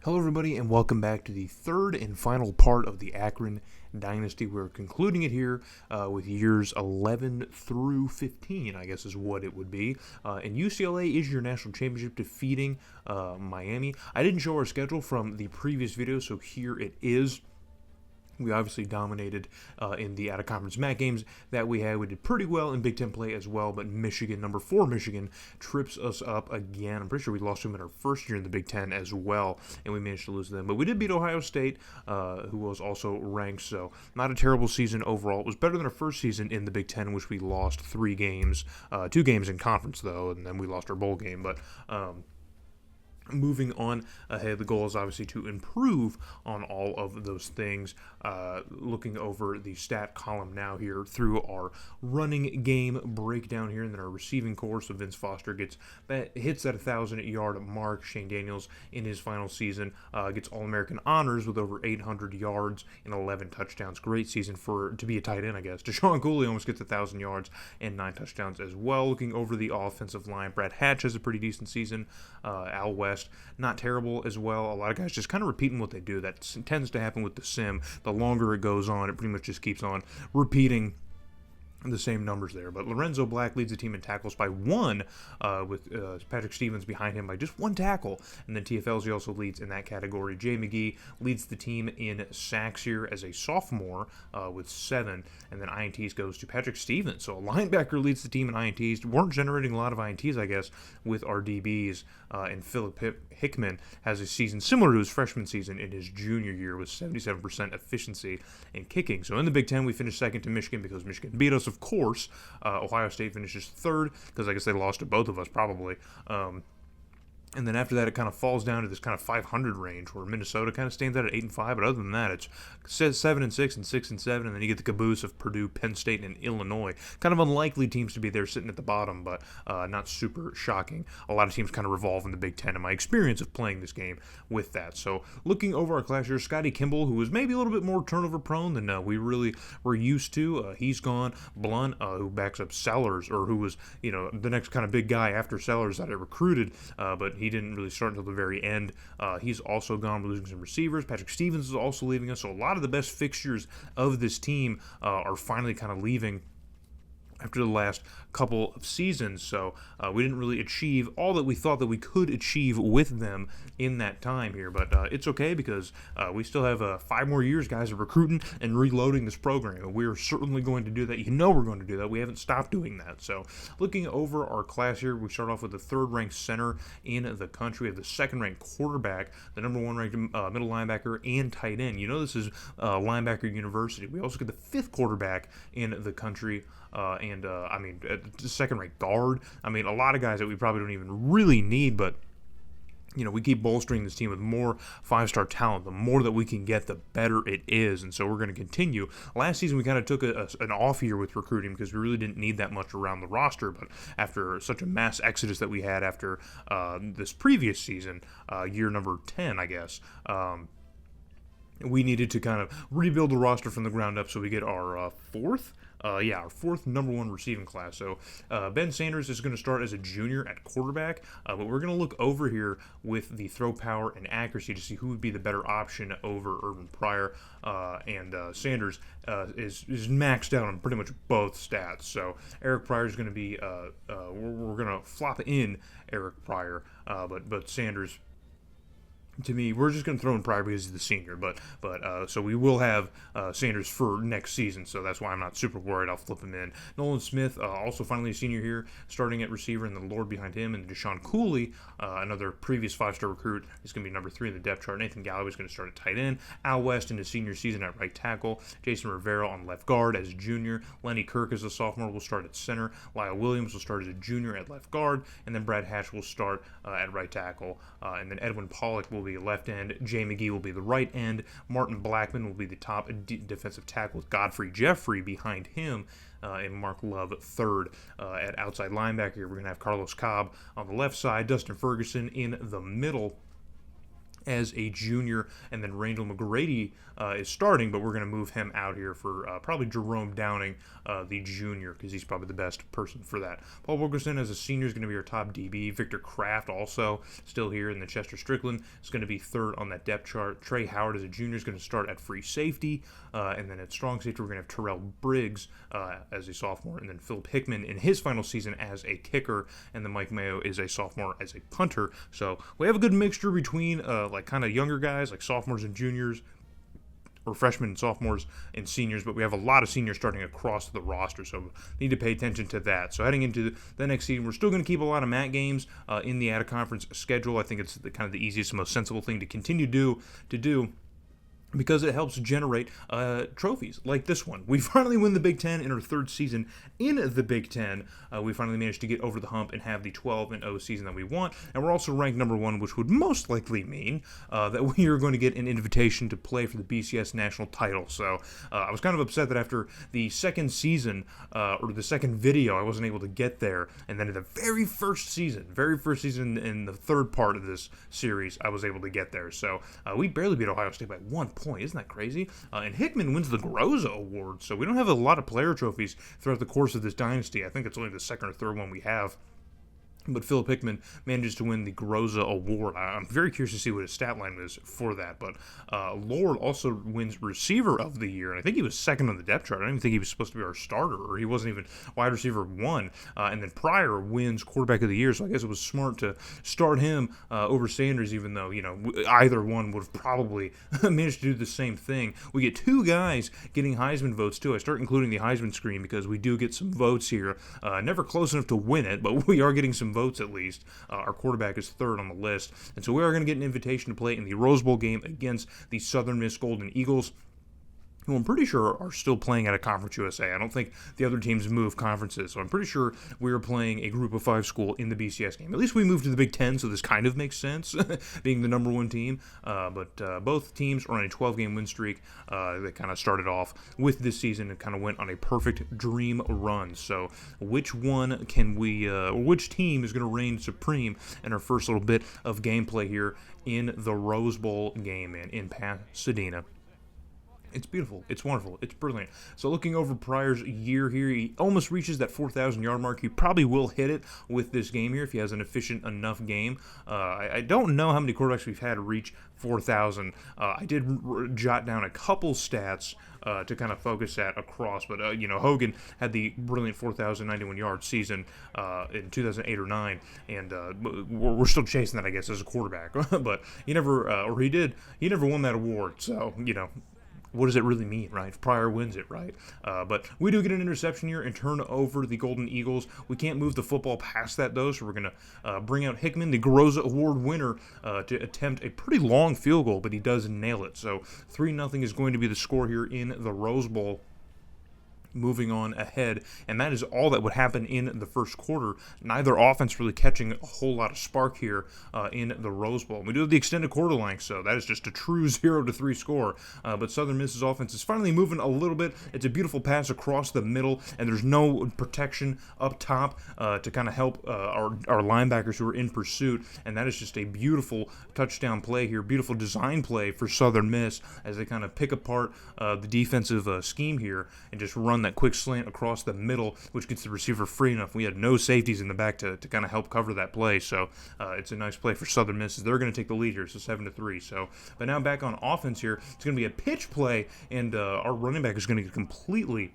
Hello, everybody, and welcome back to the third and final part of the Akron Dynasty. We're concluding it here with years 11 through 15, I guess is what it would be. And UCLA is your national championship, defeating Miami. I didn't show our schedule from the previous video, so here it is. We obviously dominated in the out-of-conference MAC games that we had. We did pretty well in Big Ten play as well, but Michigan, number 4 Michigan, trips us up again. I'm pretty sure we lost to them in our first year in the Big Ten as well, and we managed to lose to them. But we did beat Ohio State, who was also ranked, so not a terrible season overall. It was better than our first season in the Big Ten, which we lost 3 games, 2 games in conference, though, and then we lost our bowl game. But moving on ahead, the goal is obviously to improve on all of those things. Looking over the stat column now here through our running game breakdown here, and then our receiving core. So Vince Foster hits that 1,000-yard mark. Shane Daniels in his final season gets All-American honors with over 800 yards and 11 touchdowns. Great season to be a tight end, I guess. Deshaun Cooley almost gets 1,000 yards and 9 touchdowns as well. Looking over the offensive line, Brad Hatch has a pretty decent season. Al West, not terrible as well. A lot of guys just kind of repeating what they do. That tends to happen with the sim. The longer it goes on, it pretty much just keeps on repeating the same numbers there. But Lorenzo Black leads the team in tackles by 1, with Patrick Stevens behind him by just 1 tackle. And then TFLZ also leads in that category. Jay McGee leads the team in sacks here as a sophomore with 7. And then INTs goes to Patrick Stevens. So a linebacker leads the team in INTs. Weren't generating a lot of INTs, I guess, with our DBs. And Philip Hickman has a season similar to his freshman season in his junior year with 77% efficiency in kicking. So in the Big Ten, we finished second to Michigan because Michigan beat us, of course. Ohio State finishes third because I guess they lost to both of us probably. And then after that, it kind of falls down to this kind of 500 range where Minnesota kind of stands out at 8-5. But other than that, it's 7-6 and 6-7, and then you get the caboose of Purdue, Penn State, and Illinois. Kind of unlikely teams to be there sitting at the bottom, but not super shocking. A lot of teams kind of revolve in the Big Ten, in my experience of playing this game with that. So looking over our class here, Scotty Kimball, who was maybe a little bit more turnover prone than we really were used to. He's gone. Blunt, who backs up Sellers, or who was the next kind of big guy after Sellers that I recruited, but he didn't really start until the very end. He's also gone. We're losing some receivers. Patrick Stevens is also leaving us. So a lot of the best fixtures of this team are finally kind of leaving after the last couple of seasons. So we didn't really achieve all that we thought that we could achieve with them in that time here. But it's okay because we still have 5 more years, guys, of recruiting and reloading this program. And we're certainly going to do that. We're going to do that. We haven't stopped doing that. So looking over our class here, we start off with the 3rd-ranked center in the country. We have the 2nd-ranked quarterback, the number 1-ranked middle linebacker, and tight end. This is linebacker university. We also get the 5th quarterback in the country. And 2nd-ranked guard. A lot of guys that we probably don't even really need, but we keep bolstering this team with more 5-star talent. The more that we can get, the better it is, and so we're going to continue. Last season, we kind of took an off year with recruiting because we really didn't need that much around the roster, but after such a mass exodus that we had after this previous season, year number 10, I guess, we needed to kind of rebuild the roster from the ground up, so we get our 4th our 4th number 1 receiving class. So Ben Sanders is going to start as a junior at quarterback, but we're going to look over here with the throw power and accuracy to see who would be the better option over Urban Pryor, and Sanders is maxed out on pretty much both stats. So Eric Pryor is going to be, we're going to flop in Eric Pryor, but Sanders, to me, we're just going to throw in Pryor because he's the senior, but so we will have Sanders for next season, so that's why I'm not super worried. I'll flip him in. Nolan Smith, also finally a senior here, starting at receiver, and the Lord behind him, and Deshaun Cooley, another previous 5-star recruit, is going to be number 3 in the depth chart. Nathan Galloway is going to start at tight end. Al West in his senior season at right tackle. Jason Rivera on left guard as a junior. Lenny Kirk as a sophomore will start at center. Lyle Williams will start as a junior at left guard, and then Brad Hatch will start at right tackle, and then Edwin Pollock will be left end. Jay McGee will be the right end. Martin Blackman will be the top defensive tackle with Godfrey Jeffrey behind him, and Mark Love third. At outside linebacker, we're going to have Carlos Cobb on the left side, Dustin Ferguson in the middle, as a junior, and then Randall McGrady is starting, but we're going to move him out here for probably Jerome Downing, the junior, because he's probably the best person for that. Paul Wilkerson as a senior is going to be our top DB. Victor Kraft also still here, and then Chester Strickland is going to be third on that depth chart. Trey Howard as a junior is going to start at free safety, and then at strong safety we're going to have Terrell Briggs as a sophomore, and then Philip Hickman in his final season as a kicker, and then Mike Mayo is a sophomore as a punter. So we have a good mixture between like kind of younger guys like sophomores and juniors, or freshmen and sophomores and seniors, but we have a lot of seniors starting across the roster, so need to pay attention to that. So heading into the next season, we're still going to keep a lot of MAC games in the out-of-conference schedule. I think it's kind of the easiest and most sensible thing to continue to do, because it helps generate trophies like this one. We finally win the Big Ten in our third season in the Big Ten. We finally managed to get over the hump and have the 12-0 season that we want, and we're also ranked number 1, which would most likely mean that we are going to get an invitation to play for the BCS national title. So I was kind of upset that after the second season, or the second video, I wasn't able to get there, and then in the very first season in the third part of this series, I was able to get there. So we barely beat Ohio State by 1 point. Isn't that crazy? And Hickman wins the Groza Award, so we don't have a lot of player trophies throughout the course of this dynasty. I think it's only the second or third one we have. But Philip Hickman manages to win the Groza Award. I'm very curious to see what his stat line is for that. But Lord also wins Receiver of the Year, and I think he was second on the depth chart. I don't even think he was supposed to be our starter, or he wasn't even wide receiver 1. And then Pryor wins Quarterback of the Year, so I guess it was smart to start him over Sanders, even though, either one would have probably managed to do the same thing. We get 2 guys getting Heisman votes, too. I start including the Heisman screen because we do get some votes here. Never close enough to win it, but we are getting some votes at least. Our quarterback is third on the list, and so we are going to get an invitation to play in the Rose Bowl game against the Southern Miss Golden Eagles, who I'm pretty sure are still playing at a Conference USA. I don't think the other teams move conferences, so I'm pretty sure we are playing a Group of 5 school in the BCS game. At least we moved to the Big Ten, so this kind of makes sense, being the number 1 team. But both teams are on a 12-game win streak. They kind of started off with this season and kind of went on a perfect dream run. So which one can we, or which team is going to reign supreme in our first little bit of gameplay here in the Rose Bowl game in Pasadena? It's beautiful. It's wonderful. It's brilliant. So looking over Pryor's year here, he almost reaches that 4,000-yard mark. He probably will hit it with this game here if he has an efficient enough game. I don't know how many quarterbacks we've had reach 4,000. I did jot down a couple stats to kind of focus at across, but Hogan had the brilliant 4,091-yard season in 2008 or 9, and we're still chasing that, I guess, as a quarterback. But he never, he never won that award. So what does it really mean, right? If Pryor wins it, right? But we do get an interception here and turn over the Golden Eagles. We can't move the football past that, though, so we're going to bring out Hickman, the Groza Award winner, to attempt a pretty long field goal, but he does nail it. So 3-0 is going to be the score here in the Rose Bowl. Moving on ahead, and that is all that would happen in the first quarter. Neither offense really catching a whole lot of spark here in the Rose Bowl. We do have the extended quarter length, so that is just a true 0-3 score. But Southern Miss's offense is finally moving a little bit. It's a beautiful pass across the middle, and there's no protection up top to kind of help our linebackers who are in pursuit, and that is just a beautiful touchdown play here, beautiful design play for Southern Miss as they kind of pick apart the defensive scheme here and just run that quick slant across the middle, which gets the receiver free enough. We had no safeties in the back to kind of help cover that play, so it's a nice play for Southern Miss. They're going to take the lead here, so 7-3. So, but now back on offense here, it's going to be a pitch play, and our running back is going to get completely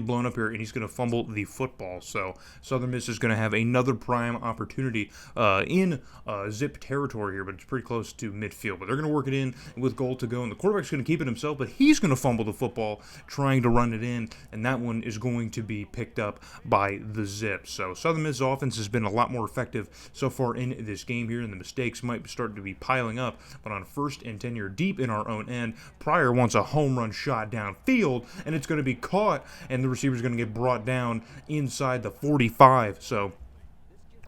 blown up here, and he's going to fumble the football. So Southern Miss is going to have another prime opportunity in zip territory here, but it's pretty close to midfield. But they're going to work it in with goal to go, and the quarterback's going to keep it himself, but he's going to fumble the football trying to run it in, and that one is going to be picked up by the zip. So Southern Miss offense has been a lot more effective so far in this game here, and the mistakes might start to be piling up. But on 1st and 10 here, deep in our own end, Pryor wants a home run shot downfield, and it's going to be caught, and the receiver's going to get brought down inside the 45. So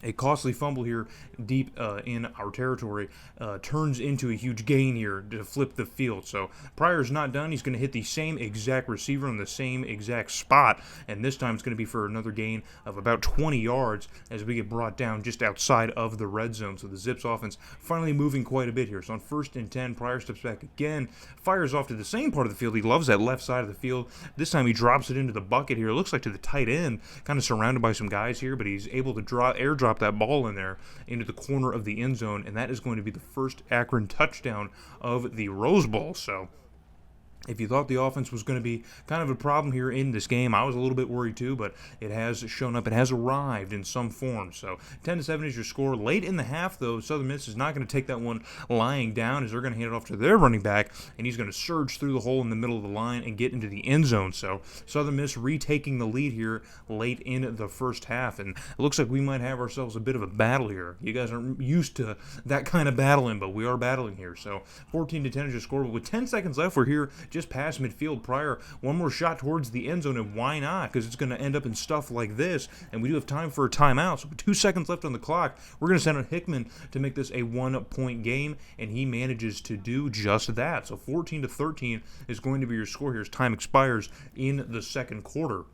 A costly fumble here deep in our territory turns into a huge gain here to flip the field. So Pryor's not done. He's going to hit the same exact receiver on the same exact spot, and this time it's going to be for another gain of about 20 yards as we get brought down just outside of the red zone. So the Zips offense finally moving quite a bit here. So on 1st and 10, Pryor steps back again, fires off to the same part of the field. He loves that left side of the field. This time he drops it into the bucket here. It looks like to the tight end, kind of surrounded by some guys here, but he's able to airdrop that ball in there into the corner of the end zone, and that is going to be the first Akron touchdown of the Rose Bowl. So if you thought the offense was going to be kind of a problem here in this game, I was a little bit worried too, but it has shown up. It has arrived in some form. So 10-7 is your score. Late in the half, though, Southern Miss is not going to take that one lying down as they're going to hand it off to their running back, and he's going to surge through the hole in the middle of the line and get into the end zone. So Southern Miss retaking the lead here late in the first half, and it looks like we might have ourselves a bit of a battle here. You guys aren't used to that kind of battling, but we are battling here. So 14-10 is your score. But with 10 seconds left, we're here just past midfield. Pryor, one more shot towards the end zone, and why not? Because it's going to end up in stuff like this, and we do have time for a timeout. So with 2 seconds left on the clock, we're going to send out Hickman to make this a 1-point game, and he manages to do just that. So 14-13 is going to be your score here as time expires in the second quarter.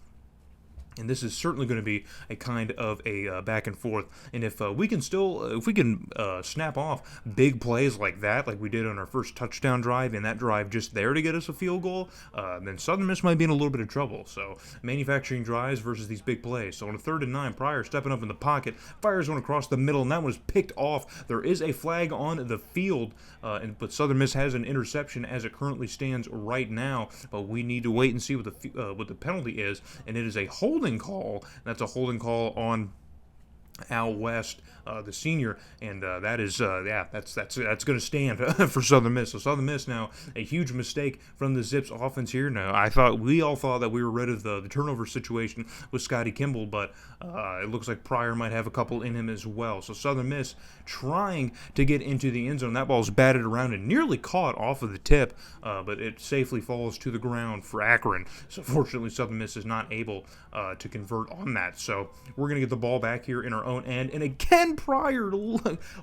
And this is certainly going to be a kind of a back and forth. And if we can snap off big plays like that, like we did on our first touchdown drive, and that drive just there to get us a field goal, then Southern Miss might be in a little bit of trouble. So manufacturing drives versus these big plays. So on a 3rd and 9, Pryor stepping up in the pocket, fires one across the middle, and that one is picked off. There is a flag on the field, but Southern Miss has an interception as it currently stands right now. But we need to wait and see what the penalty is, and it is a holding call. That's a holding call on Al West, the senior, and that is that's going to stand for Southern Miss. So Southern Miss now a huge mistake from the Zips offense here. Now we all thought that we were rid of the turnover situation with Scotty Kimball, but it looks like Pryor might have a couple in him as well. So Southern Miss trying to get into the end zone. That ball is batted around and nearly caught off of the tip, but it safely falls to the ground for Akron. So fortunately Southern Miss is not able to convert on that. So we're going to get the ball back here in our own end, and again Pryor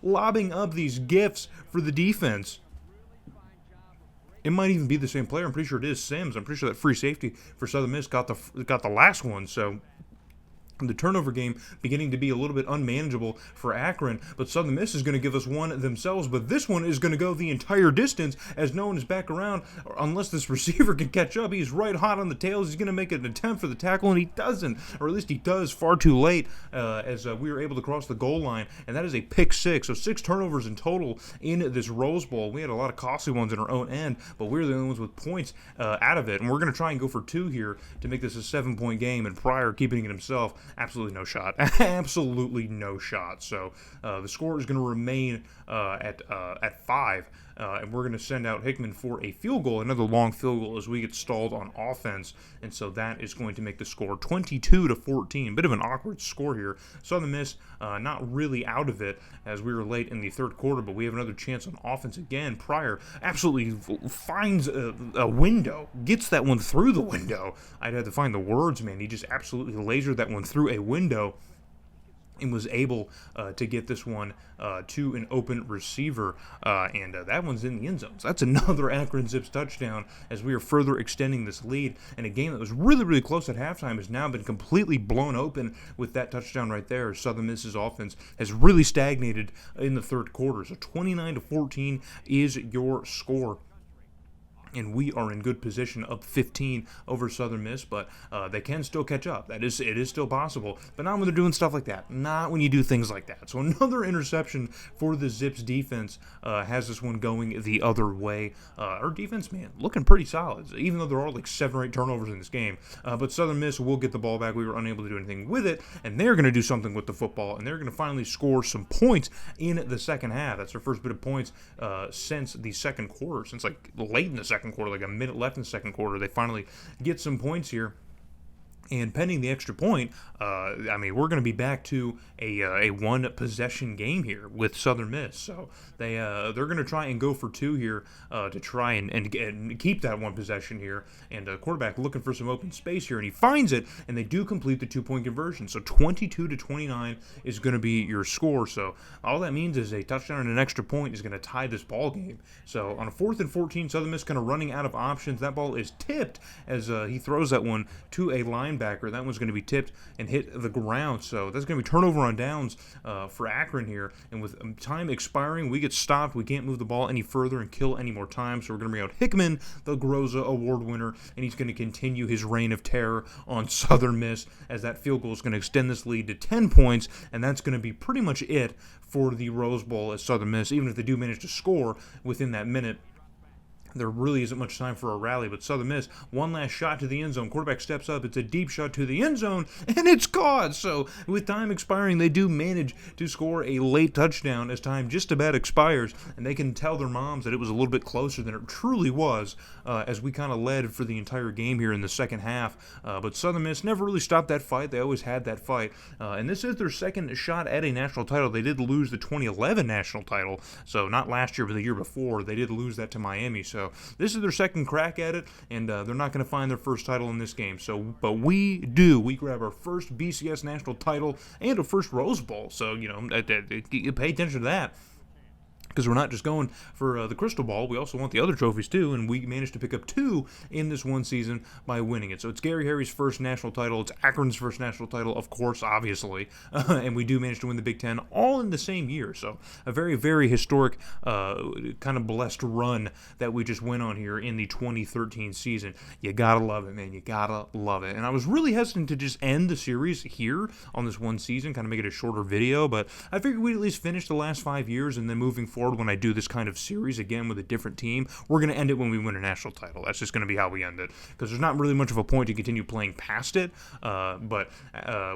lobbing up these gifts for the defense. It might even be the same player. I'm pretty sure it is Sims. I'm pretty sure that free safety for Southern Miss got the last one. So the turnover game beginning to be a little bit unmanageable for Akron, but Southern Miss is going to give us one themselves, but this one is going to go the entire distance as no one is back around unless this receiver can catch up. He's right hot on the tails. He's going to make an attempt for the tackle, and he doesn't, or at least he does far too late as we were able to cross the goal line, and that is a pick 6. So 6 turnovers in total in this Rose Bowl. We had a lot of costly ones in our own end, but we're the only ones with points out of it, and we're going to try and go for 2 here to make this a 7-point game, and Pryor keeping it himself. Absolutely no shot. Absolutely no shot. So the score is going to remain at 5. And we're going to send out Hickman for a field goal, another long field goal as we get stalled on offense. And so that is going to make the score 22-14. Bit of an awkward score here. Southern Miss not really out of it as we were late in the third quarter, but we have another chance on offense again. Pryor absolutely finds a window, gets that one through the window. I'd have to find the words, man. He just absolutely lasered that one through a window and was able to get this one to an open receiver, and that one's in the end zone. So that's another Akron Zips touchdown as we are further extending this lead, and a game that was really, really close at halftime has now been completely blown open with that touchdown right there. Southern Miss's offense has really stagnated in the third quarter, so 29-14 is your score. And we are in good position, up 15 over Southern Miss, but they can still catch up. It is still possible, but not when they're doing stuff like that. Not when you do things like that. So another interception for the Zips defense has this one going the other way. Our defense, man, looking pretty solid, even though there are like 7 or 8 turnovers in this game. But Southern Miss will get the ball back. We were unable to do anything with it, and they're going to do something with the football, and they're going to finally score some points in the second half. That's their first bit of points since the second quarter, since like late in the second quarter, like a minute left in the second quarter. They finally get some points here. And pending the extra point, I mean, we're going to be back to a one possession game here with Southern Miss. So they're going to try and go for two here to try and keep that one possession here. And quarterback looking for some open space here, and he finds it, and they do complete the 2-point conversion. So 22-29 is going to be your score. So all that means is a touchdown and an extra point is going to tie this ball game. So on a 4th and 14, Southern Miss kind of running out of options. That ball is tipped as he throws that one to a linebacker. That one's going to be tipped and hit the ground. So that's going to be turnover on downs for Akron here. And with time expiring, we get stopped. We can't move the ball any further and kill any more time. So we're going to bring out Hickman, the Groza Award winner, and he's going to continue his reign of terror on Southern Miss as that field goal is going to extend this lead to 10 points. And that's going to be pretty much it for the Rose Bowl at Southern Miss, even if they do manage to score within that minute. There really isn't much time for a rally, but Southern Miss, one last shot to the end zone. Quarterback steps up. It's a deep shot to the end zone, and it's caught. So with time expiring, they do manage to score a late touchdown as time just about expires, and they can tell their moms that it was a little bit closer than it truly was as we kind of led for the entire game here in the second half. But Southern Miss never really stopped that fight. They always had that fight, and this is their second shot at a national title. They did lose the 2011 national title, so not last year, but the year before. They did lose that to Miami, so this is their second crack at it, and they're not going to find their first title in this game. So, but we do. We grab our first BCS national title and a first Rose Bowl. So, you know, pay attention to that. Because we're not just going for the crystal ball, we also want the other trophies too, and we managed to pick up 2 in this one season by winning it. So it's Gary Harry's first national title, it's Akron's first national title, of course, obviously, and we do manage to win the Big Ten all in the same year. So a very, very historic, kind of blessed run that we just went on here in the 2013 season. You gotta love it, man. You gotta love it. And I was really hesitant to just end the series here on this one season, kind of make it a shorter video, but I figured we'd at least finish the last 5 years, and then moving forward, when I do this kind of series again with a different team, we're going to end it when we win a national title. That's just going to be how we end it, because there's not really much of a point to continue playing past it, but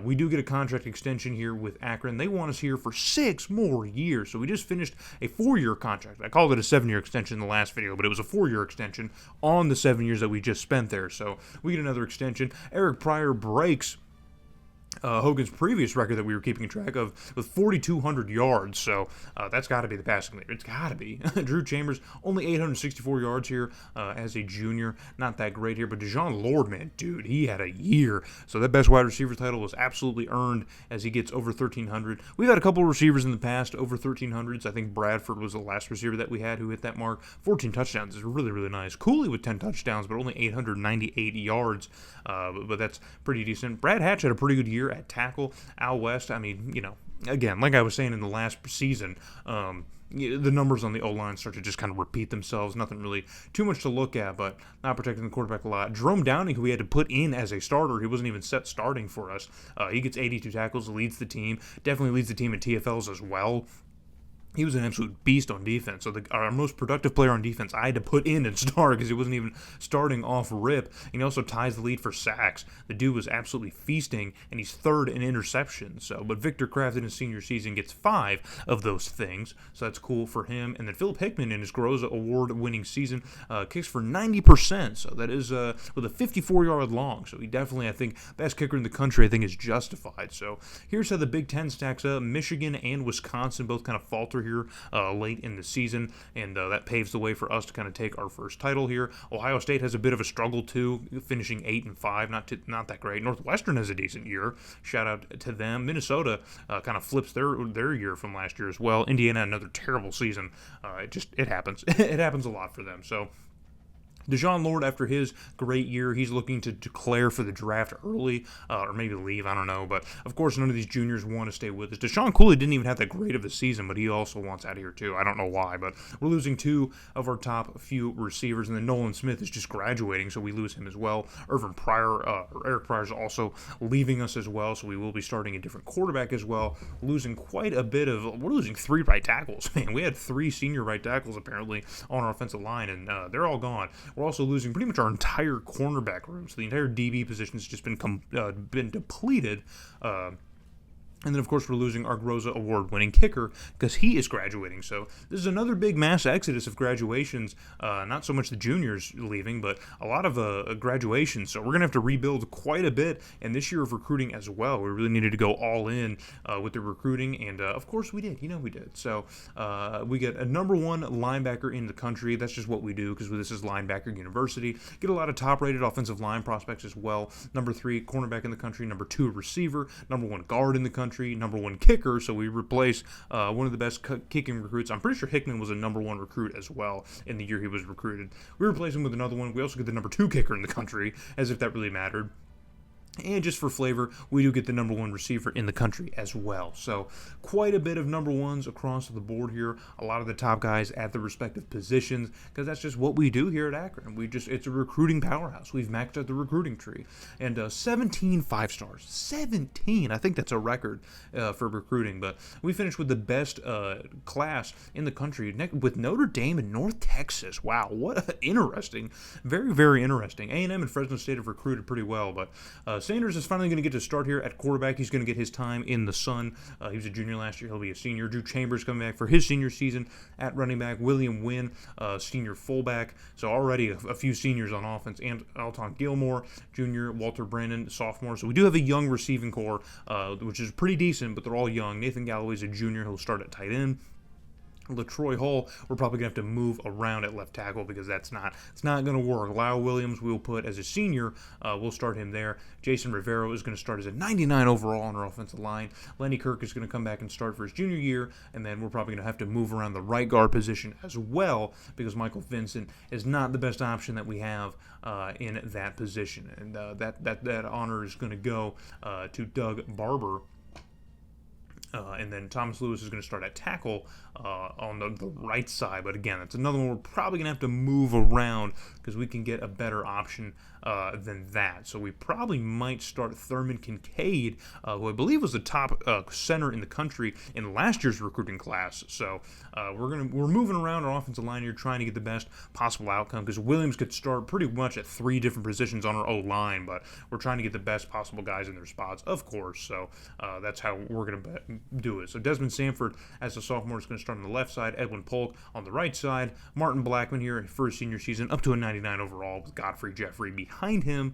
we do get a contract extension here with Akron. They want us here for 6 more years, so we just finished a 4-year contract. I called it a 7-year extension in the last video, but it was a 4-year extension on the 7 years that we just spent there, so we get another extension. Eric Pryor breaks Hogan's previous record that we were keeping track of with 4,200 yards, so that's got to be the passing leader. It's got to be. Drew Chambers, only 864 yards here as a junior. Not that great here, but Dijon Lord, man, dude, he had a year. So that best wide receiver title was absolutely earned as he gets over 1,300. We've had a couple of receivers in the past over 1,300s. I think Bradford was the last receiver that we had who hit that mark. 14 touchdowns is really, really nice. Cooley with 10 touchdowns, but only 898 yards, but that's pretty decent. Brad Hatch had a pretty good year at tackle. Al West, I mean, you know, again, like I was saying in the last season, the numbers on the O-line start to just kind of repeat themselves. Nothing really too much to look at, but not protecting the quarterback a lot. Jerome Downey, who we had to put in as a starter, he wasn't even set starting for us. He gets 82 tackles, leads the team, definitely leads the team in TFLs as well. He was an absolute beast on defense. So our most productive player on defense, I had to put in and start because he wasn't even starting off rip. And he also ties the lead for sacks. The dude was absolutely feasting, and he's third in interceptions. So, but Victor Kraft in his senior season gets 5 of those things. So that's cool for him. And then Philip Hickman in his Groza award-winning season kicks for 90%. So that is with a 54-yard long. So he definitely, I think, best kicker in the country, I think, is justified. So here's how the Big Ten stacks up. Michigan and Wisconsin both kind of falter here late in the season, and that paves the way for us to kind of take our first title here. Ohio State has a bit of a struggle too, finishing 8-5, not that great. Northwestern has a decent year. Shout out to them. Minnesota kind of flips their year from last year as well. Indiana, another terrible season. It happens. It happens a lot for them. So Dijon Lord, after his great year, he's looking to declare for the draft early, or maybe leave, I don't know. But, of course, none of these juniors want to stay with us. Deshaun Cooley didn't even have that great of a season, but he also wants out of here, too. I don't know why, but we're losing 2 of our top few receivers, and then Nolan Smith is just graduating, so we lose him as well. Eric Pryor is also leaving us as well, so we will be starting a different quarterback as well. We're losing 3 right tackles, man. We had 3 senior right tackles, apparently, on our offensive line, and they're all gone. We're also losing pretty much our entire cornerback room, so the entire DB position has just been depleted. And then, of course, we're losing our Groza award-winning kicker because he is graduating. So this is another big mass exodus of graduations. Not so much the juniors leaving, but a lot of graduations. So we're going to have to rebuild quite a bit. And this year of recruiting as well. We really needed to go all in with the recruiting. And, of course, we did. We did. So we get a number 1 linebacker in the country. That's just what we do because this is linebacker university. Get a lot of top-rated offensive line prospects as well. Number 3, cornerback in the country. Number 2, receiver. Number 1, guard in the country. Number 1 kicker, so we replace one of the best kicking recruits. I'm pretty sure Hickman was a number 1 recruit as well in the year he was recruited. We replace him with another one. We also get the number 2 kicker in the country, as if that really mattered. And just for flavor, we do get the number 1 receiver in the country as well. So quite a bit of number 1s across the board here. A lot of the top guys at the respective positions, because that's just what we do here at Akron. It's a recruiting powerhouse. We've maxed out the recruiting tree. And 17 5-stars. 17! I think that's a record for recruiting. But we finished with the best class in the country with Notre Dame and North Texas. Wow, what interesting. Very, very interesting. A&M and Fresno State have recruited pretty well, but Sanders is finally going to get to start here at quarterback. He's going to get his time in the sun. He was a junior last year. He'll be a senior. Drew Chambers coming back for his senior season at running back. William Wynn, senior fullback. So already a few seniors on offense. And Alton Gilmore, junior. Walter Brandon, sophomore. So we do have a young receiving core, which is pretty decent, but they're all young. Nathan Galloway's a junior. He'll start at tight end. LaTroy Hall, we're probably going to have to move around at left tackle because it's not going to work. Lyle Williams, we'll put as a senior. We'll start him there. Jason Rivero is going to start as a 99 overall on our offensive line. Lenny Kirk is going to come back and start for his junior year, and then we're probably going to have to move around the right guard position as well because Michael Vincent is not the best option that we have in that position. And that honor is going to go to Doug Barber. And then Thomas Lewis is going to start at tackle on the right side. But again, that's another one we're probably going to have to move around because we can get a better option than that. So we probably might start Thurman Kincaid, who I believe was the top center in the country in last year's recruiting class. So we're moving around our offensive line here, trying to get the best possible outcome because Williams could start pretty much at 3 different positions on our O-line, but we're trying to get the best possible guys in their spots, of course. So that's how we're going to do it. So Desmond Sanford as a sophomore is going to start on the left side, Edwin Polk on the right side, Martin Blackman here for his senior season up to a 99 overall with Godfrey Jeffrey behind him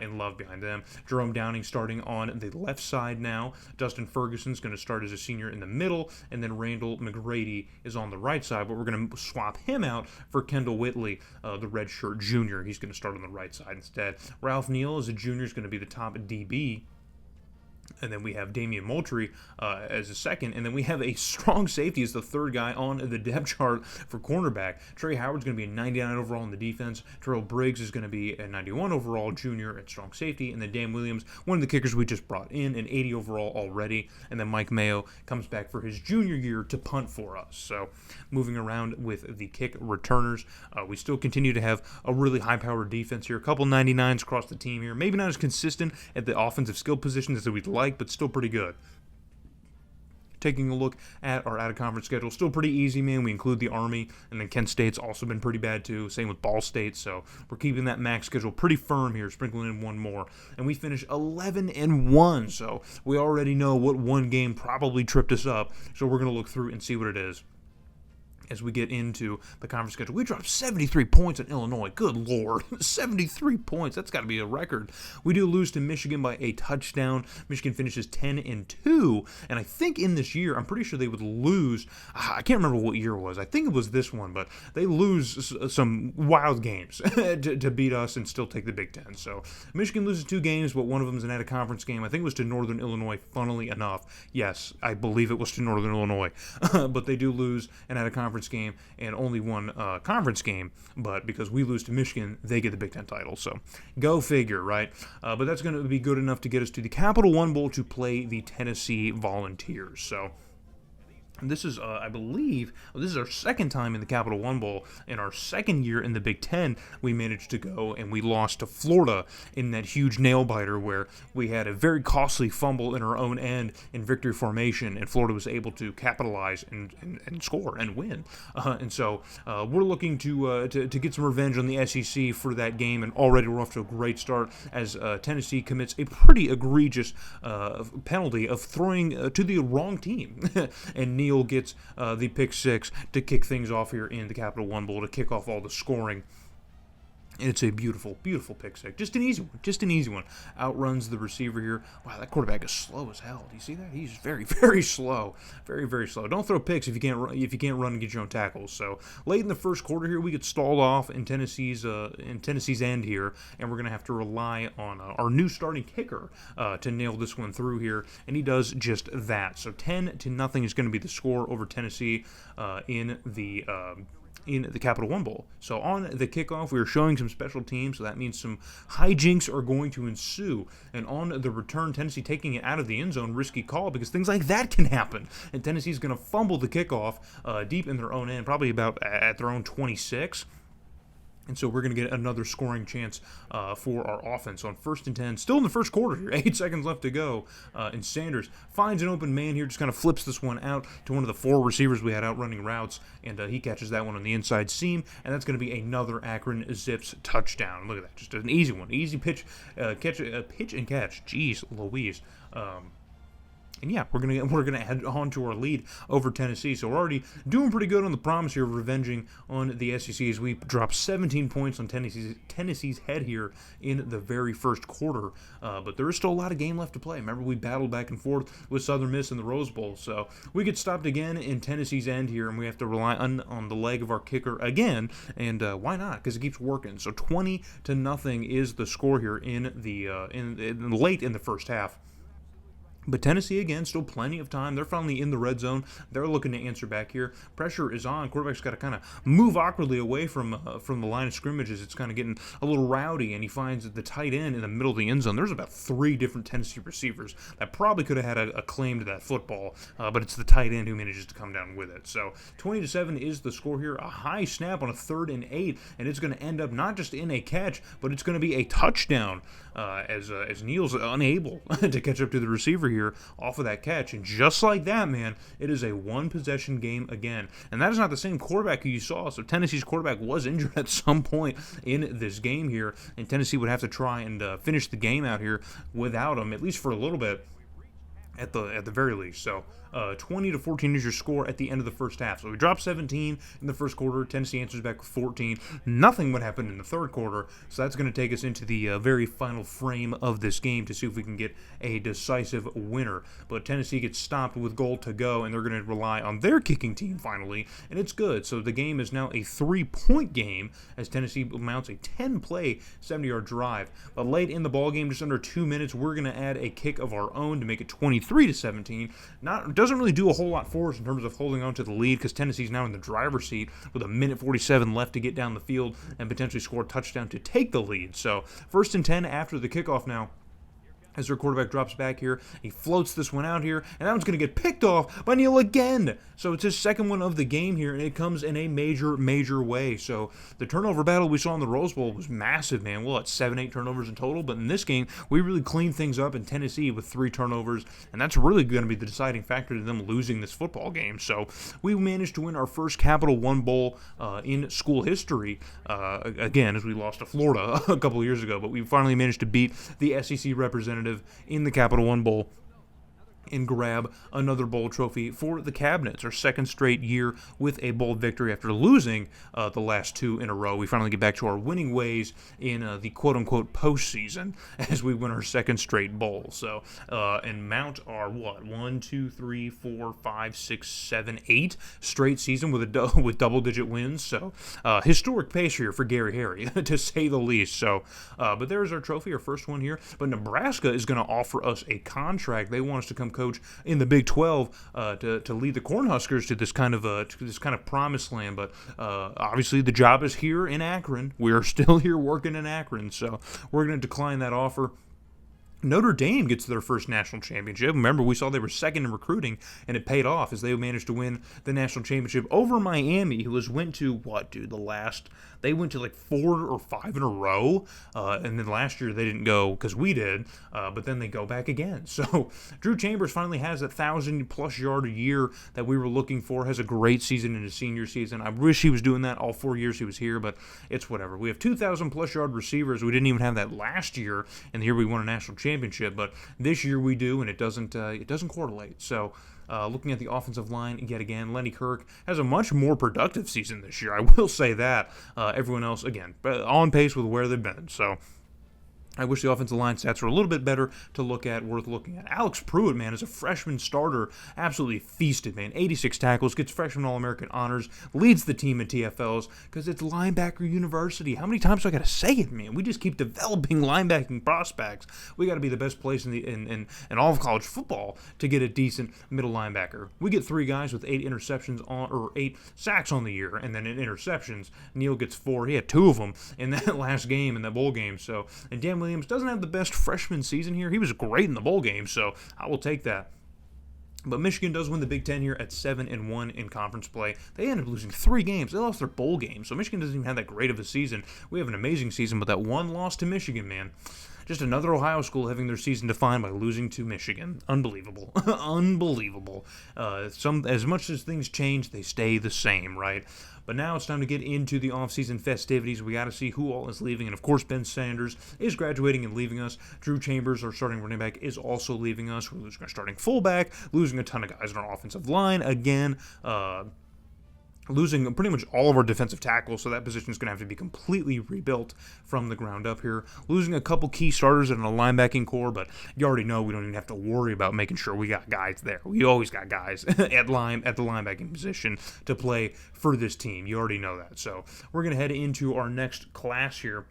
and Love behind them. Jerome Downing starting on the left side now. Dustin Ferguson's going to start as a senior in the middle, and then Randall McGrady is on the right side, but we're going to swap him out for Kendall Whitley, the redshirt junior. He's going to start on the right side instead. Ralph Neal as a junior is going to be the top DB. And then we have Damian Moultrie as a second. And then we have a strong safety as the third guy on the depth chart for cornerback. Trey Howard's going to be a 99 overall in the defense. Terrell Briggs is going to be a 91 overall junior at strong safety. And then Dan Williams, one of the kickers we just brought in, an 80 overall already. And then Mike Mayo comes back for his junior year to punt for us. So moving around with the kick returners, we still continue to have a really high-powered defense here. A couple 99s across the team here. Maybe not as consistent at the offensive skill positions as we'd like, but still pretty good. Taking a look at our out-of-conference schedule, still pretty easy, man. We include the Army, and then Kent State's also been pretty bad, too. Same with Ball State, so we're keeping that MAC schedule pretty firm here, sprinkling in one more. And we finish 11-1, so we already know what one game probably tripped us up, so we're going to look through and see what it is. As we get into the conference schedule, we dropped 73 points in Illinois. Good Lord, 73 points. That's got to be a record. We do lose to Michigan by a touchdown. Michigan finishes 10-2, and I think in this year, I'm pretty sure they would lose. I can't remember what year it was. I think it was this one, but they lose some wild games to beat us and still take the Big Ten. So Michigan loses 2 games, but one of them is an out-of-conference game. I think it was to Northern Illinois, funnily enough. Yes, I believe it was to Northern Illinois, but they do lose an out-of-conference game and only one conference game, but because we lose to Michigan, they get the Big Ten title. So go figure, right? But that's going to be good enough to get us to the Capital One Bowl to play the Tennessee Volunteers. So This is, I believe, this is our second time in the Capital One Bowl. In our second year in the Big Ten, we managed to go and we lost to Florida in that huge nail biter where we had a very costly fumble in our own end in victory formation, and Florida was able to capitalize and score and win. And so we're looking to get some revenge on the SEC for that game, and already we're off to a great start as Tennessee commits a pretty egregious penalty of throwing to the wrong team, and Neal gets the pick six to kick things off here in the Capital One Bowl to kick off all the scoring. It's a beautiful, beautiful pick six. Just an easy one. Outruns the receiver here. Wow, that quarterback is slow as hell. Do you see that? He's very, very slow. Very, very slow. Don't throw picks if you can't run and get your own tackles. So late in the first quarter here, we get stalled off in Tennessee's end here, and we're gonna have to rely on our new starting kicker to nail this one through here, and he does just that. So 10-0 is going to be the score over Tennessee in the Capital One Bowl. So on the kickoff, we are showing some special teams, so that means some hijinks are going to ensue. And on the return, Tennessee taking it out of the end zone, risky call, because things like that can happen. And Tennessee's going to fumble the kickoff deep in their own end, probably about at their own 26. And so we're going to get another scoring chance for our offense on 1st and 10. Still in the first quarter here, 8 seconds left to go. And Sanders finds an open man here, just kind of flips this one out to one of the 4 receivers we had out running routes, and he catches that one on the inside seam, and that's going to be another Akron Zips touchdown. Look at that, just an easy one, easy pitch and catch. Jeez Louise. And yeah, we're gonna head on to our lead over Tennessee. So we're already doing pretty good on the promise here of revenging on the SEC as we drop 17 points on Tennessee's head here in the very first quarter. But there is still a lot of game left to play. Remember, we battled back and forth with Southern Miss in the Rose Bowl. So we get stopped again in Tennessee's end here, and we have to rely on the leg of our kicker again. And why not? Because it keeps working. So 20-0 is the score here in late in the first half. But Tennessee, again, still plenty of time. They're finally in the red zone. They're looking to answer back here. Pressure is on. Quarterback's got to kind of move awkwardly away from the line of scrimmage as it's kind of getting a little rowdy, and he finds the tight end in the middle of the end zone. There's about 3 different Tennessee receivers that probably could have had a claim to that football, but it's the tight end who manages to come down with it. So 20-7 is the score here. A high snap on a 3rd and 8, and it's going to end up not just in a catch, but it's going to be a touchdown as Neal's unable to catch up to the receiver here off of that catch. And just like that, man, it is a one-possession game again. And that is not the same quarterback who you saw. So Tennessee's quarterback was injured at some point in this game here, and Tennessee would have to try and finish the game out here without him, at least for a little bit. At the very least. So 20-14 is your score at the end of the first half. So we dropped 17 in the first quarter. Tennessee answers back with 14. Nothing would happen in the third quarter. So that's going to take us into the very final frame of this game to see if we can get a decisive winner. But Tennessee gets stopped with goal to go, and they're going to rely on their kicking team finally, and it's good. So the game is now a 3-point game as Tennessee mounts a 10-play, 70-yard drive. But late in the ball game, just under 2 minutes, we're going to add a kick of our own to make it 23-17. Doesn't really do a whole lot for us in terms of holding on to the lead because Tennessee's now in the driver's seat with 1:47 left to get down the field and potentially score a touchdown to take the lead. So 1st and 10 after the kickoff now. As their quarterback drops back here, he floats this one out here, and that one's going to get picked off by Neal again. So it's his second one of the game here, and it comes in a major, major way. So the turnover battle we saw in the Rose Bowl was massive, man. Well, it's 7-8 turnovers in total, but in this game, we really cleaned things up in Tennessee with 3 turnovers, and that's really going to be the deciding factor to them losing this football game. So we managed to win our first Capital One Bowl in school history, again, as we lost to Florida a couple of years ago, but we finally managed to beat the SEC representative in the Capital One Bowl and grab another bowl trophy for the Cabinets, our second straight year with a bowl victory after losing the last 2 in a row. We finally get back to our winning ways in the quote-unquote postseason as we win our second straight bowl. So, and mount our, 1, 2, 3, 4, 5, 6, 7, 8 straight season with double-digit wins. So, historic pace here for Gary Harry, to say the least. So, but there's our trophy, our first one here. But Nebraska is going to offer us a contract. They want us to come coach in the Big 12 to lead the Cornhuskers to this kind of promised land. But obviously the job is here in Akron. We are still here working in Akron, so we're going to decline that offer. Notre Dame gets their first national championship. Remember, we saw they were second in recruiting, and it paid off as they managed to win the national championship over Miami, who went to, they went to like 4 or 5 in a row, and then last year they didn't go because we did, but then they go back again. So Drew Chambers finally has that 1,000-plus yard a year that we were looking for, has a great season in his senior season. I wish he was doing that all 4 years he was here, but it's whatever. We have 2,000-plus yard receivers. We didn't even have that last year, and the year we won a national championship, but this year we do, and it doesn't correlate. So looking at the offensive line yet again, Lenny Kirk has a much more productive season this year. I will say that. Everyone else, again, on pace with where they've been. So I wish the offensive line stats were a little bit better to look at, worth looking at. Alex Pruitt, man, as a freshman starter, absolutely feasted, man. 86 tackles, gets freshman All-American honors, leads the team in TFLs because it's linebacker university. How many times do I got to say it, man? We just keep developing linebacking prospects. We got to be the best place in all of college football to get a decent middle linebacker. We get 3 guys with 8 sacks on the year, and then in interceptions, Neal gets 4. He had 2 of them in that last game, in that bowl game. So, and Dan Williams doesn't have the best freshman season here. He was great in the bowl game, so I will take that. But Michigan does win the Big Ten here at 7-1 in conference play. They ended up losing 3 games. They lost their bowl game, so Michigan doesn't even have that great of a season. We have an amazing season, but that one loss to Michigan, man. Just another Ohio school having their season defined by losing to Michigan. Unbelievable. Unbelievable. As much as things change, they stay the same, right? But now it's time to get into the offseason festivities. We got to see who all is leaving. And, of course, Ben Sanders is graduating and leaving us. Drew Chambers, our starting running back, is also leaving us. We're losing our starting fullback, losing a ton of guys on our offensive line. Again, losing pretty much all of our defensive tackles, so that position is going to have to be completely rebuilt from the ground up here. Losing a couple key starters in a linebacking core, but you already know we don't even have to worry about making sure we got guys there. We always got guys at the linebacking position to play for this team. You already know that. So we're going to head into our next class here.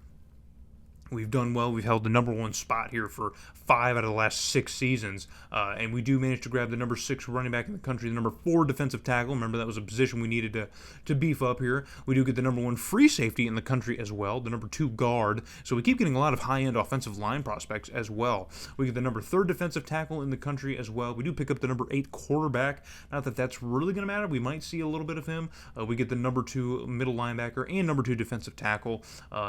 We've done well. We've held the number 1 spot here for 5 out of the last 6 seasons, and we do manage to grab the number 6 running back in the country, the number 4 defensive tackle. Remember, that was a position we needed to beef up here. We do get the number 1 free safety in the country as well, the number 2 guard. So we keep getting a lot of high-end offensive line prospects as well. We get the number 3 defensive tackle in the country as well. We do pick up the number 8 quarterback. Not that that's really going to matter. We might see a little bit of him. We get the number 2 middle linebacker and number 2 defensive tackle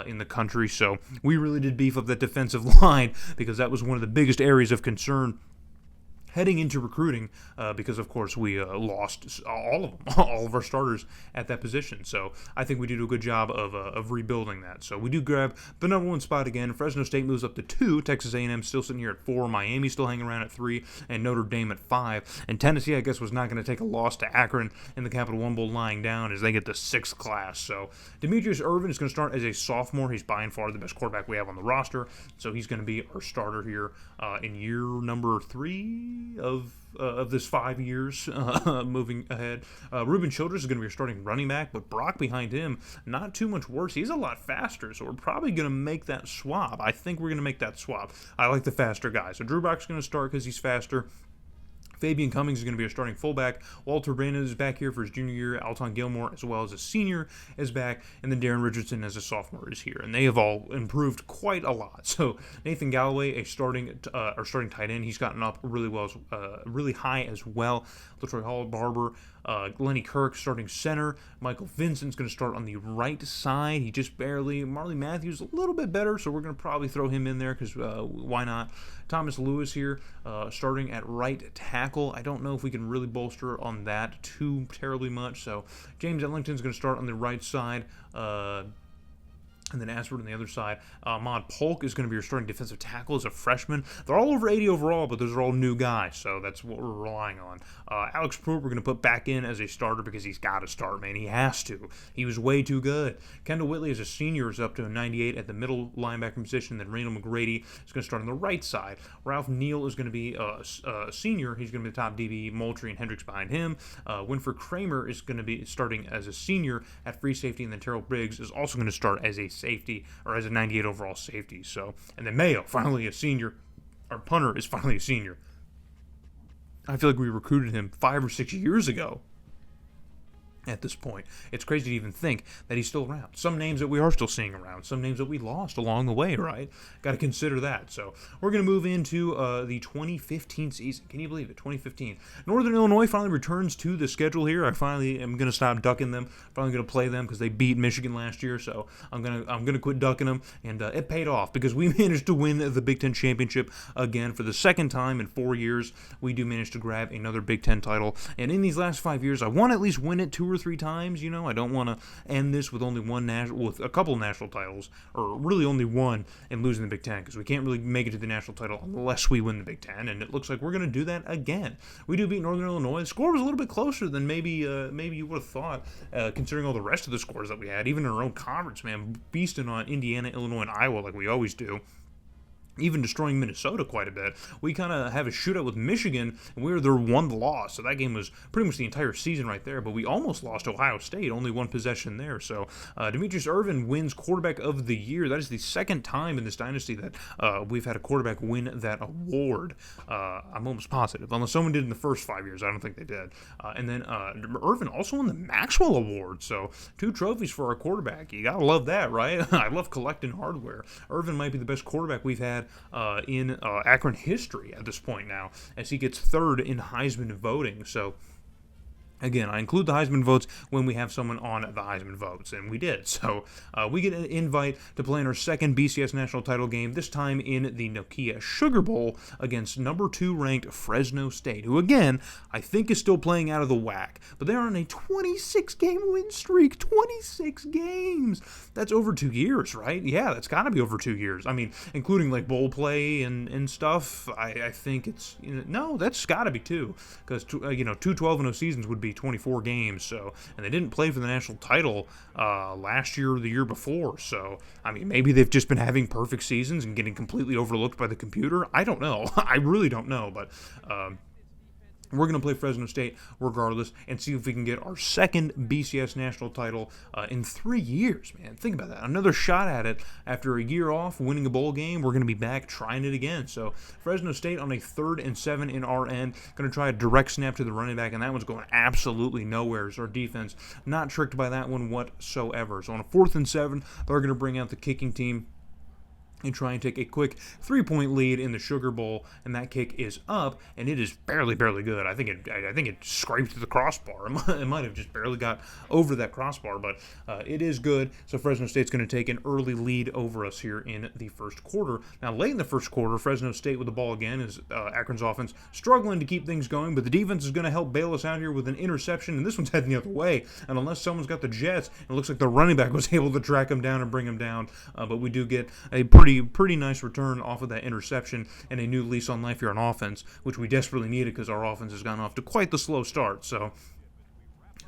in the country. So we really did beef up that defensive line because that was one of the biggest areas of concern heading into recruiting because, of course, we lost all of them, all of our starters at that position. So I think we did a good job of rebuilding that. So we do grab the number 1 spot again. Fresno State moves up to 2. Texas A&M still sitting here at 4. Miami still hanging around at 3. And Notre Dame at 5. And Tennessee, I guess, was not going to take a loss to Akron in the Capital One Bowl lying down as they get the 6th class. So Demetrius Irvin is going to start as a sophomore. He's by and far the best quarterback we have on the roster. So he's going to be our starter here in year number 3 of this 5 years moving ahead. Reuben Childress is going to be your starting running back, but Brock behind him, not too much worse. He's a lot faster, so we're probably going to make that swap. I think we're going to make that swap. I like the faster guy. So Drew Brock's going to start because he's faster. Fabian Cummings is going to be a starting fullback. Walter Brandon is back here for his junior year. Alton Gilmore, as well as a senior, is back. And then Darren Richardson, as a sophomore, is here. And they have all improved quite a lot. So Nathan Galloway, a starting tight end, he's gotten up really well, really high as well. LaTroy Hall, Barber, Lenny Kirk starting center. Michael Vincent's going to start on the right side. He just barely. Marley Matthews a little bit better, so we're going to probably throw him in there because why not? Thomas Lewis here starting at right tackle. I don't know if we can really bolster on that too terribly much. So James Ellington's going to start on the right side. And then Ashford on the other side. Ahmad Polk is going to be your starting defensive tackle as a freshman. They're all over 80 overall, but those are all new guys, so that's what we're relying on. Alex Pruitt we're going to put back in as a starter because he's got to start, man. He has to. He was way too good. Kendall Whitley as a senior is up to a 98 at the middle linebacker position. Then Randall McGrady is going to start on the right side. Ralph Neal is going to be a senior. He's going to be the top DB. Moultrie and Hendricks behind him. Winford Kramer is going to be starting as a senior at free safety, and then Terrell Briggs is also going to start as a safety, or as a 98 overall safety. So, and then Mayo, finally a senior. Our punter is finally a senior. I feel like we recruited him 5 or 6 years ago. at this point. It's crazy to even think that he's still around. Some names that we are still seeing around, some names that we lost along the way, right? Got to consider that. So we're going to move into the 2015 season. Can you believe it? 2015. Northern Illinois finally returns to the schedule here. I finally am going to stop ducking them. Finally going to play them because they beat Michigan last year. So I'm gonna quit ducking them, and it paid off because we managed to win the Big Ten championship again for the second time in 4 years. We do manage to grab another Big Ten title, and in these last 5 years, I want to at least win it 2 or 3 times. I don't want to end this with only with a couple national titles, or really only one, and losing the Big Ten, because we can't really make it to the national title unless we win the Big Ten, and it looks like we're going to do that again. We do beat Northern Illinois. The score was a little bit closer than maybe you would have thought, considering all the rest of the scores that we had, even in our own conference, man, beasting on Indiana, Illinois, and Iowa like we always do. Even destroying Minnesota quite a bit. We kind of have a shootout with Michigan, and we were their one loss, so that game was pretty much the entire season right there, but we almost lost Ohio State, only one possession there. So Demetrius Irvin wins quarterback of the year. That is the second time in this dynasty that we've had a quarterback win that award. I'm almost positive, unless someone did in the first 5 years. I don't think they did. And then Irvin also won the Maxwell Award, so 2 trophies for our quarterback. You gotta love that, right? I love collecting hardware. Irvin might be the best quarterback we've had in Akron history at this point now, as he gets 3rd in Heisman voting. So again, I include the Heisman votes when we have someone on the Heisman votes, and we did. So we get an invite to play in our second BCS national title game, this time in the Nokia Sugar Bowl against number 2 ranked Fresno State, who again, I think is still playing out of the whack. But they're on a 26-game win streak. 26 games! That's over 2 years, right? Yeah, that's got to be over 2 years. I mean, including like bowl play and stuff, I think it's, no, that's got to be 2. Because, 2 12-0 seasons would be 24 games, so, and they didn't play for the national title last year or the year before, so I mean, maybe they've just been having perfect seasons and getting completely overlooked by the computer. I don't know. I really don't know, but we're going to play Fresno State regardless and see if we can get our second BCS national title in 3 years, man. Think about that. Another shot at it after a year off, winning a bowl game. We're going to be back trying it again. So Fresno State on a 3rd and 7 in our end. Going to try a direct snap to the running back, and that one's going absolutely nowhere. So our defense not tricked by that one whatsoever. So on a 4th and 7, they're going to bring out the kicking team and try and take a quick 3-point lead in the Sugar Bowl, and that kick is up, and it is barely good. I think it scraped the crossbar. It might have just barely got over that crossbar, but it is good. So Fresno State's going to take an early lead over us here in the first quarter. Now, late in the first quarter, Fresno State with the ball again is Akron's offense struggling to keep things going, but the defense is going to help bail us out here with an interception, and this one's heading the other way. And unless someone's got the jets, it looks like the running back was able to track him down and bring him down, but we do get a pretty nice return off of that interception and a new lease on life here on offense, which we desperately needed because our offense has gone off to quite the slow start. So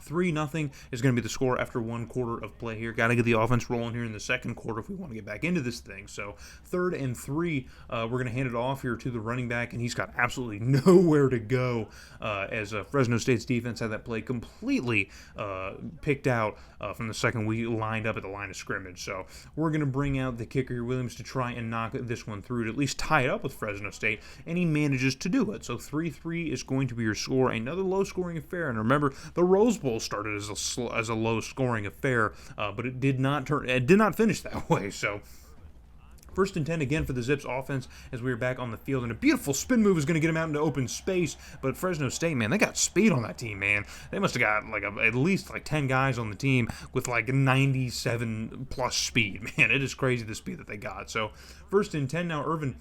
3-0 is going to be the score after 1 quarter of play here. Got to get the offense rolling here in the second quarter if we want to get back into this thing. So 3rd and 3, we're going to hand it off here to the running back, and he's got absolutely nowhere to go as Fresno State's defense had that play completely picked out from the second we lined up at the line of scrimmage. So we're going to bring out the kicker here, Williams, to try and knock this one through to at least tie it up with Fresno State, and he manages to do it. So 3-3 is going to be your score. Another low-scoring affair, and remember, the Rose Bowl started as a low-scoring affair, but it did not finish that way. So 1st and 10 again for the Zips offense as we were back on the field, and a beautiful spin move is going to get him out into open space. But Fresno State, man, they got speed on that team, man. They must have got at least 10 guys on the team with 97 plus speed, man. It is crazy the speed that they got. So 1st and 10 now. Irvin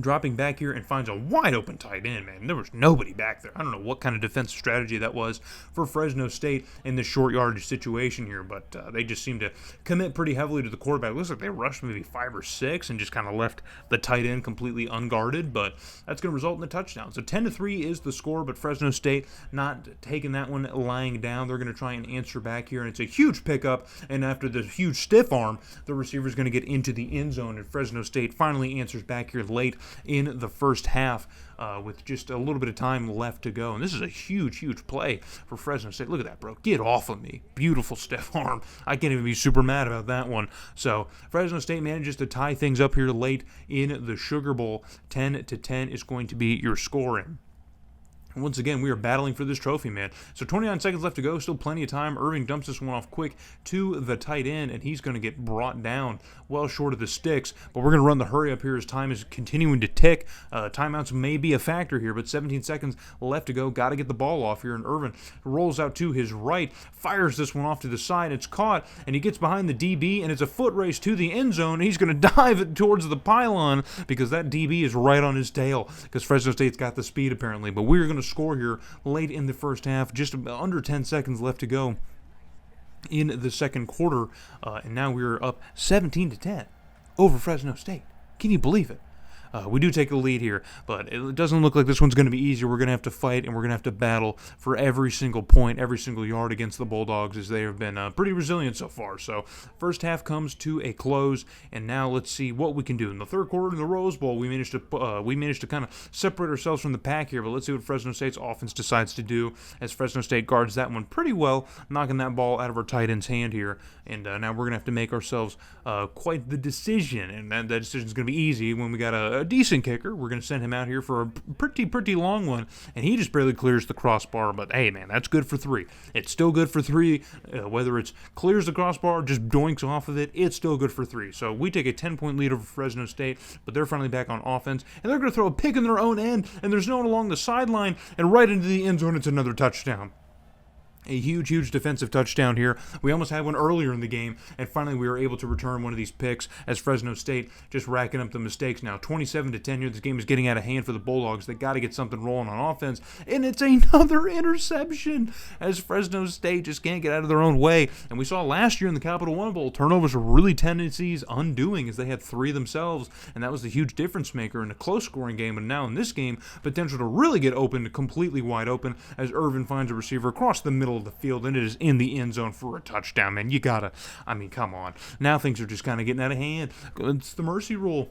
dropping back here and finds a wide open tight end, man. There was nobody back there. I don't know what kind of defensive strategy that was for Fresno State in this short yardage situation here, but they just seem to commit pretty heavily to the quarterback. It looks like they rushed maybe 5 or 6 and just kind of left the tight end completely unguarded, but that's going to result in a touchdown. So 10-3 is the score, but Fresno State not taking that one lying down. They're going to try and answer back here, and it's a huge pickup, and after the huge stiff arm, the receiver's going to get into the end zone, and Fresno State finally answers back here late in the first half with just a little bit of time left to go. And this is a huge play for Fresno State. Look at that, bro. Get off of me. Beautiful stiff arm. I can't even be super mad about that one. So Fresno State manages to tie things up here late in the Sugar Bowl. 10-10 is going to be your scoring. Once again, we are battling for this trophy, man. So 29 seconds left to go, still plenty of time. Irving dumps this one off quick to the tight end, and he's going to get brought down well short of the sticks. But we're going to run the hurry up here as time is continuing to tick. Timeouts may be a factor here, but 17 seconds left to go. Got to get the ball off here, and Irvin rolls out to his right, fires this one off to the side. It's caught, and he gets behind the DB, and it's a foot race to the end zone. He's going to dive it towards the pylon because that DB is right on his tail because Fresno State's got the speed apparently. But we're going to score here late in the first half, just under 10 seconds left to go in the second quarter, and now we're up 17-10 over Fresno State. Can you believe it? We do take the lead here, but it doesn't look like this one's going to be easy. We're going to have to fight, and we're going to have to battle for every single point, every single yard against the Bulldogs, as they have been pretty resilient so far. So first half comes to a close, and now let's see what we can do. In the third quarter in the Rose Bowl, we managed to kind of separate ourselves from the pack here, but let's see what Fresno State's offense decides to do, as Fresno State guards that one pretty well, knocking that ball out of our tight end's hand here. And now we're going to have to make ourselves quite the decision, and that decision is going to be easy when we got a decent kicker. We're going to send him out here for a pretty long one, and he just barely clears the crossbar. But hey, man, that's good for 3. It's still good for 3. Whether it's clears the crossbar or just doinks off of it, it's still good for 3. So we take a 10-point lead over Fresno State, but they're finally back on offense, and they're going to throw a pick in their own end, and there's no one along the sideline, and right into the end zone. It's another touchdown. A huge defensive touchdown here. We almost had one earlier in the game, and finally we were able to return one of these picks as Fresno State just racking up the mistakes now. 27-10 here. This game is getting out of hand for the Bulldogs. They got to get something rolling on offense, and it's another interception as Fresno State just can't get out of their own way. And we saw last year in the Capital One Bowl, turnovers were really Tennessee's undoing as they had 3 themselves, and that was the huge difference maker in a close-scoring game. And now in this game, potential to really get open, completely wide open, as Irvin finds a receiver across the middle of the field, and it is in the end zone for a touchdown, man. You gotta, come on. Now things are just kind of getting out of hand. It's the mercy rule.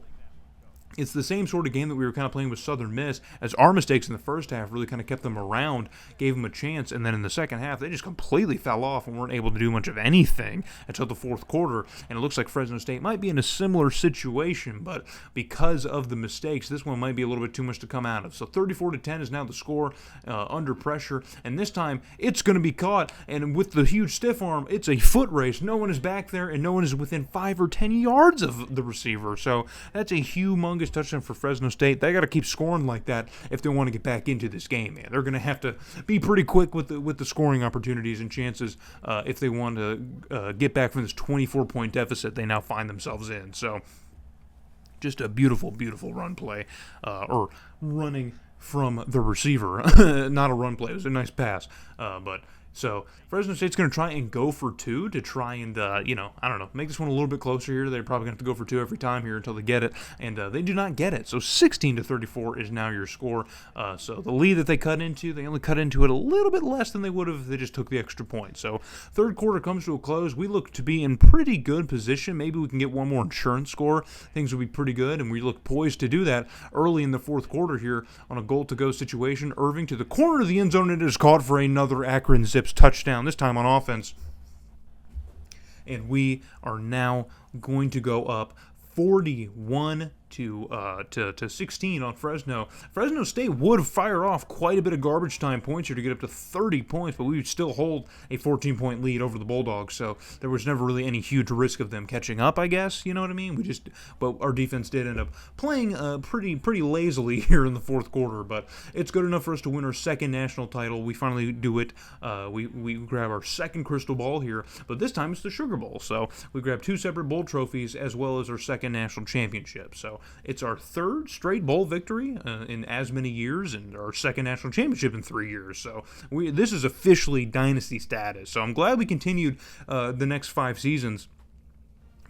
It's the same sort of game that we were kind of playing with Southern Miss, as our mistakes in the first half really kind of kept them around, gave them a chance, and then in the second half, they just completely fell off and weren't able to do much of anything until the fourth quarter, and it looks like Fresno State might be in a similar situation, but because of the mistakes, this one might be a little bit too much to come out of. So 34-10 is now the score, under pressure, and this time, it's going to be caught, and with the huge stiff arm, it's a foot race. No one is back there, and no one is within 5 or 10 yards of the receiver, so that's a humongous touchdown for Fresno State. They got to keep scoring like that if they want to get back into this game, man. They're going to have to be pretty quick with the scoring opportunities and chances if they want to get back from this 24-point deficit they now find themselves in. So just a beautiful run play, or running from the receiver. Not a run play. It was a nice pass, So Fresno State's going to try and go for 2 to try and, make this one a little bit closer here. They're probably going to have to go for 2 every time here until they get it, and they do not get it. So 16-34 is now your score. So the lead that they only cut into it a little bit less than they would have if they just took the extra point. So third quarter comes to a close. We look to be in pretty good position. Maybe we can get one more insurance score. Things will be pretty good, and we look poised to do that early in the fourth quarter here on a goal-to-go situation. Irving to the corner of the end zone, and it is caught for another Akron Zips touchdown, this time on offense. And we are now going to go up 41 to 16 on Fresno. Fresno State would fire off quite a bit of garbage time points here to get up to 30 points, but we would still hold a 14-point lead over the Bulldogs, so there was never really any huge risk of them catching up, I guess, you know what I mean? But our defense did end up playing pretty lazily here in the fourth quarter, but it's good enough for us to win our second national title. We finally do it. We grab our second crystal ball here, but this time it's the Sugar Bowl, so we grab 2 separate bowl trophies as well as our second national championship. So it's our third straight bowl victory in as many years, and our second national championship in 3 years. So this is officially dynasty status. So I'm glad we continued the next 5 seasons,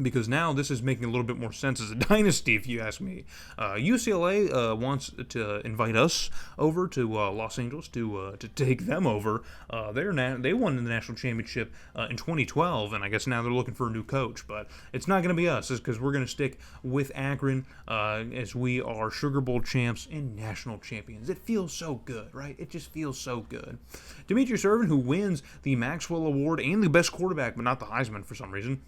because now this is making a little bit more sense as a dynasty, if you ask me. UCLA wants to invite us over to Los Angeles to take them over. They won the national championship in 2012, and I guess now they're looking for a new coach. But it's not going to be us, because we're going to stick with Akron as we are Sugar Bowl champs and national champions. It feels so good, right? It just feels so good. Demetrius Irvin, who wins the Maxwell Award and the best quarterback, but not the Heisman for some reason,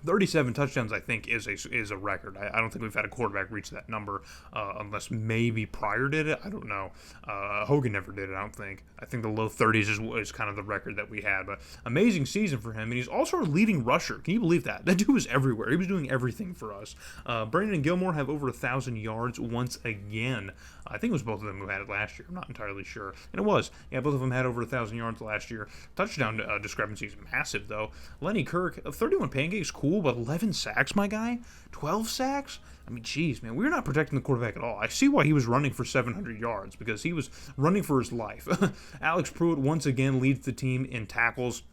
37 touchdowns, I think, is a record. I don't think we've had a quarterback reach that number unless maybe Pryor did it. I don't know. Hogan never did it, I don't think. I think the low 30s is kind of the record that we had. But amazing season for him. And he's also our leading rusher. Can you believe that? That dude was everywhere. He was doing everything for us. Brandon and Gilmore have over 1,000 yards once again. I think it was both of them who had it last year. I'm not entirely sure. And it was. Yeah, both of them had over 1,000 yards last year. Touchdown discrepancy is massive, though. Lenny Kirk, 31 pancakes, cool, but 11 sacks, my guy? 12 sacks? I mean, geez, man, we're not protecting the quarterback at all. I see why he was running for 700 yards, because he was running for his life. Alex Pruitt once again leads the team in tackles.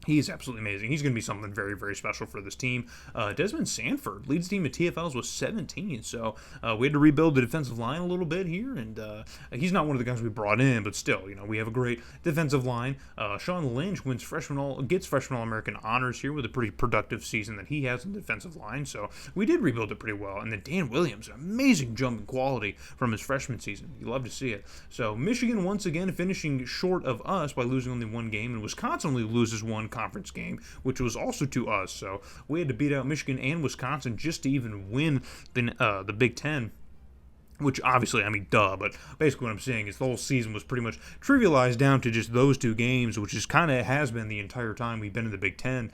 He's absolutely amazing. He's going to be something very, very special for this team. Desmond Sanford leads the team at TFLs with 17, so we had to rebuild the defensive line a little bit here, and he's not one of the guys we brought in, but still, we have a great defensive line. Sean Lynch gets freshman All-American honors here with a pretty productive season that he has in the defensive line, so we did rebuild it pretty well. And then Dan Williams, an amazing jump in quality from his freshman season. You love to see it. So Michigan once again finishing short of us by losing only one game, and Wisconsin only loses one conference game, which was also to us. So we had to beat out Michigan and Wisconsin just to even win the Big Ten. Which obviously, I mean, duh, but basically what I'm saying is the whole season was pretty much trivialized down to just those two games, which is kind of has been the entire time we've been in the Big Ten.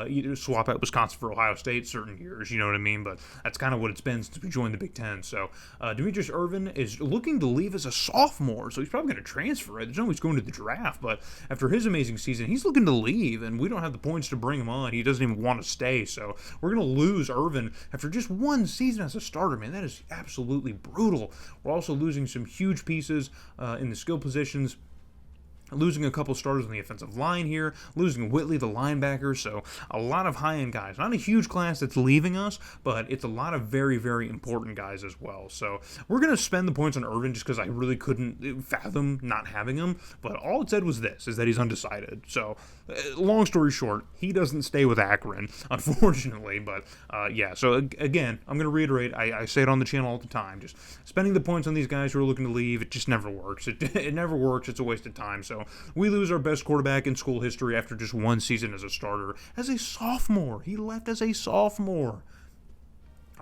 You swap out Wisconsin for Ohio State certain years, you know what I mean? But that's kind of what it's been since we joined the Big Ten. So Demetrius Irvin is looking to leave as a sophomore, so he's probably going to transfer. Right? There's no way he's going to the draft, but after his amazing season, he's looking to leave, and we don't have the points to bring him on. He doesn't even want to stay, so we're going to lose Irvin after just one season as a starter, man. That is absolutely brutal. We're also losing some huge pieces in the skill positions. Losing a couple starters on the offensive line here, losing Whitley, the linebacker, so a lot of high-end guys. Not a huge class that's leaving us, but it's a lot of very, very important guys as well. So we're going to spend the points on Irvin just because I really couldn't fathom not having him, but all it said was this, is that he's undecided. So long story short, he doesn't stay with Akron, unfortunately, but yeah, so again, I'm going to reiterate, I say it on the channel all the time, just spending the points on these guys who are looking to leave, it just never works. It never works. It's a waste of time, so we lose our best quarterback in school history after just one season as a starter. As a sophomore. He left as a sophomore.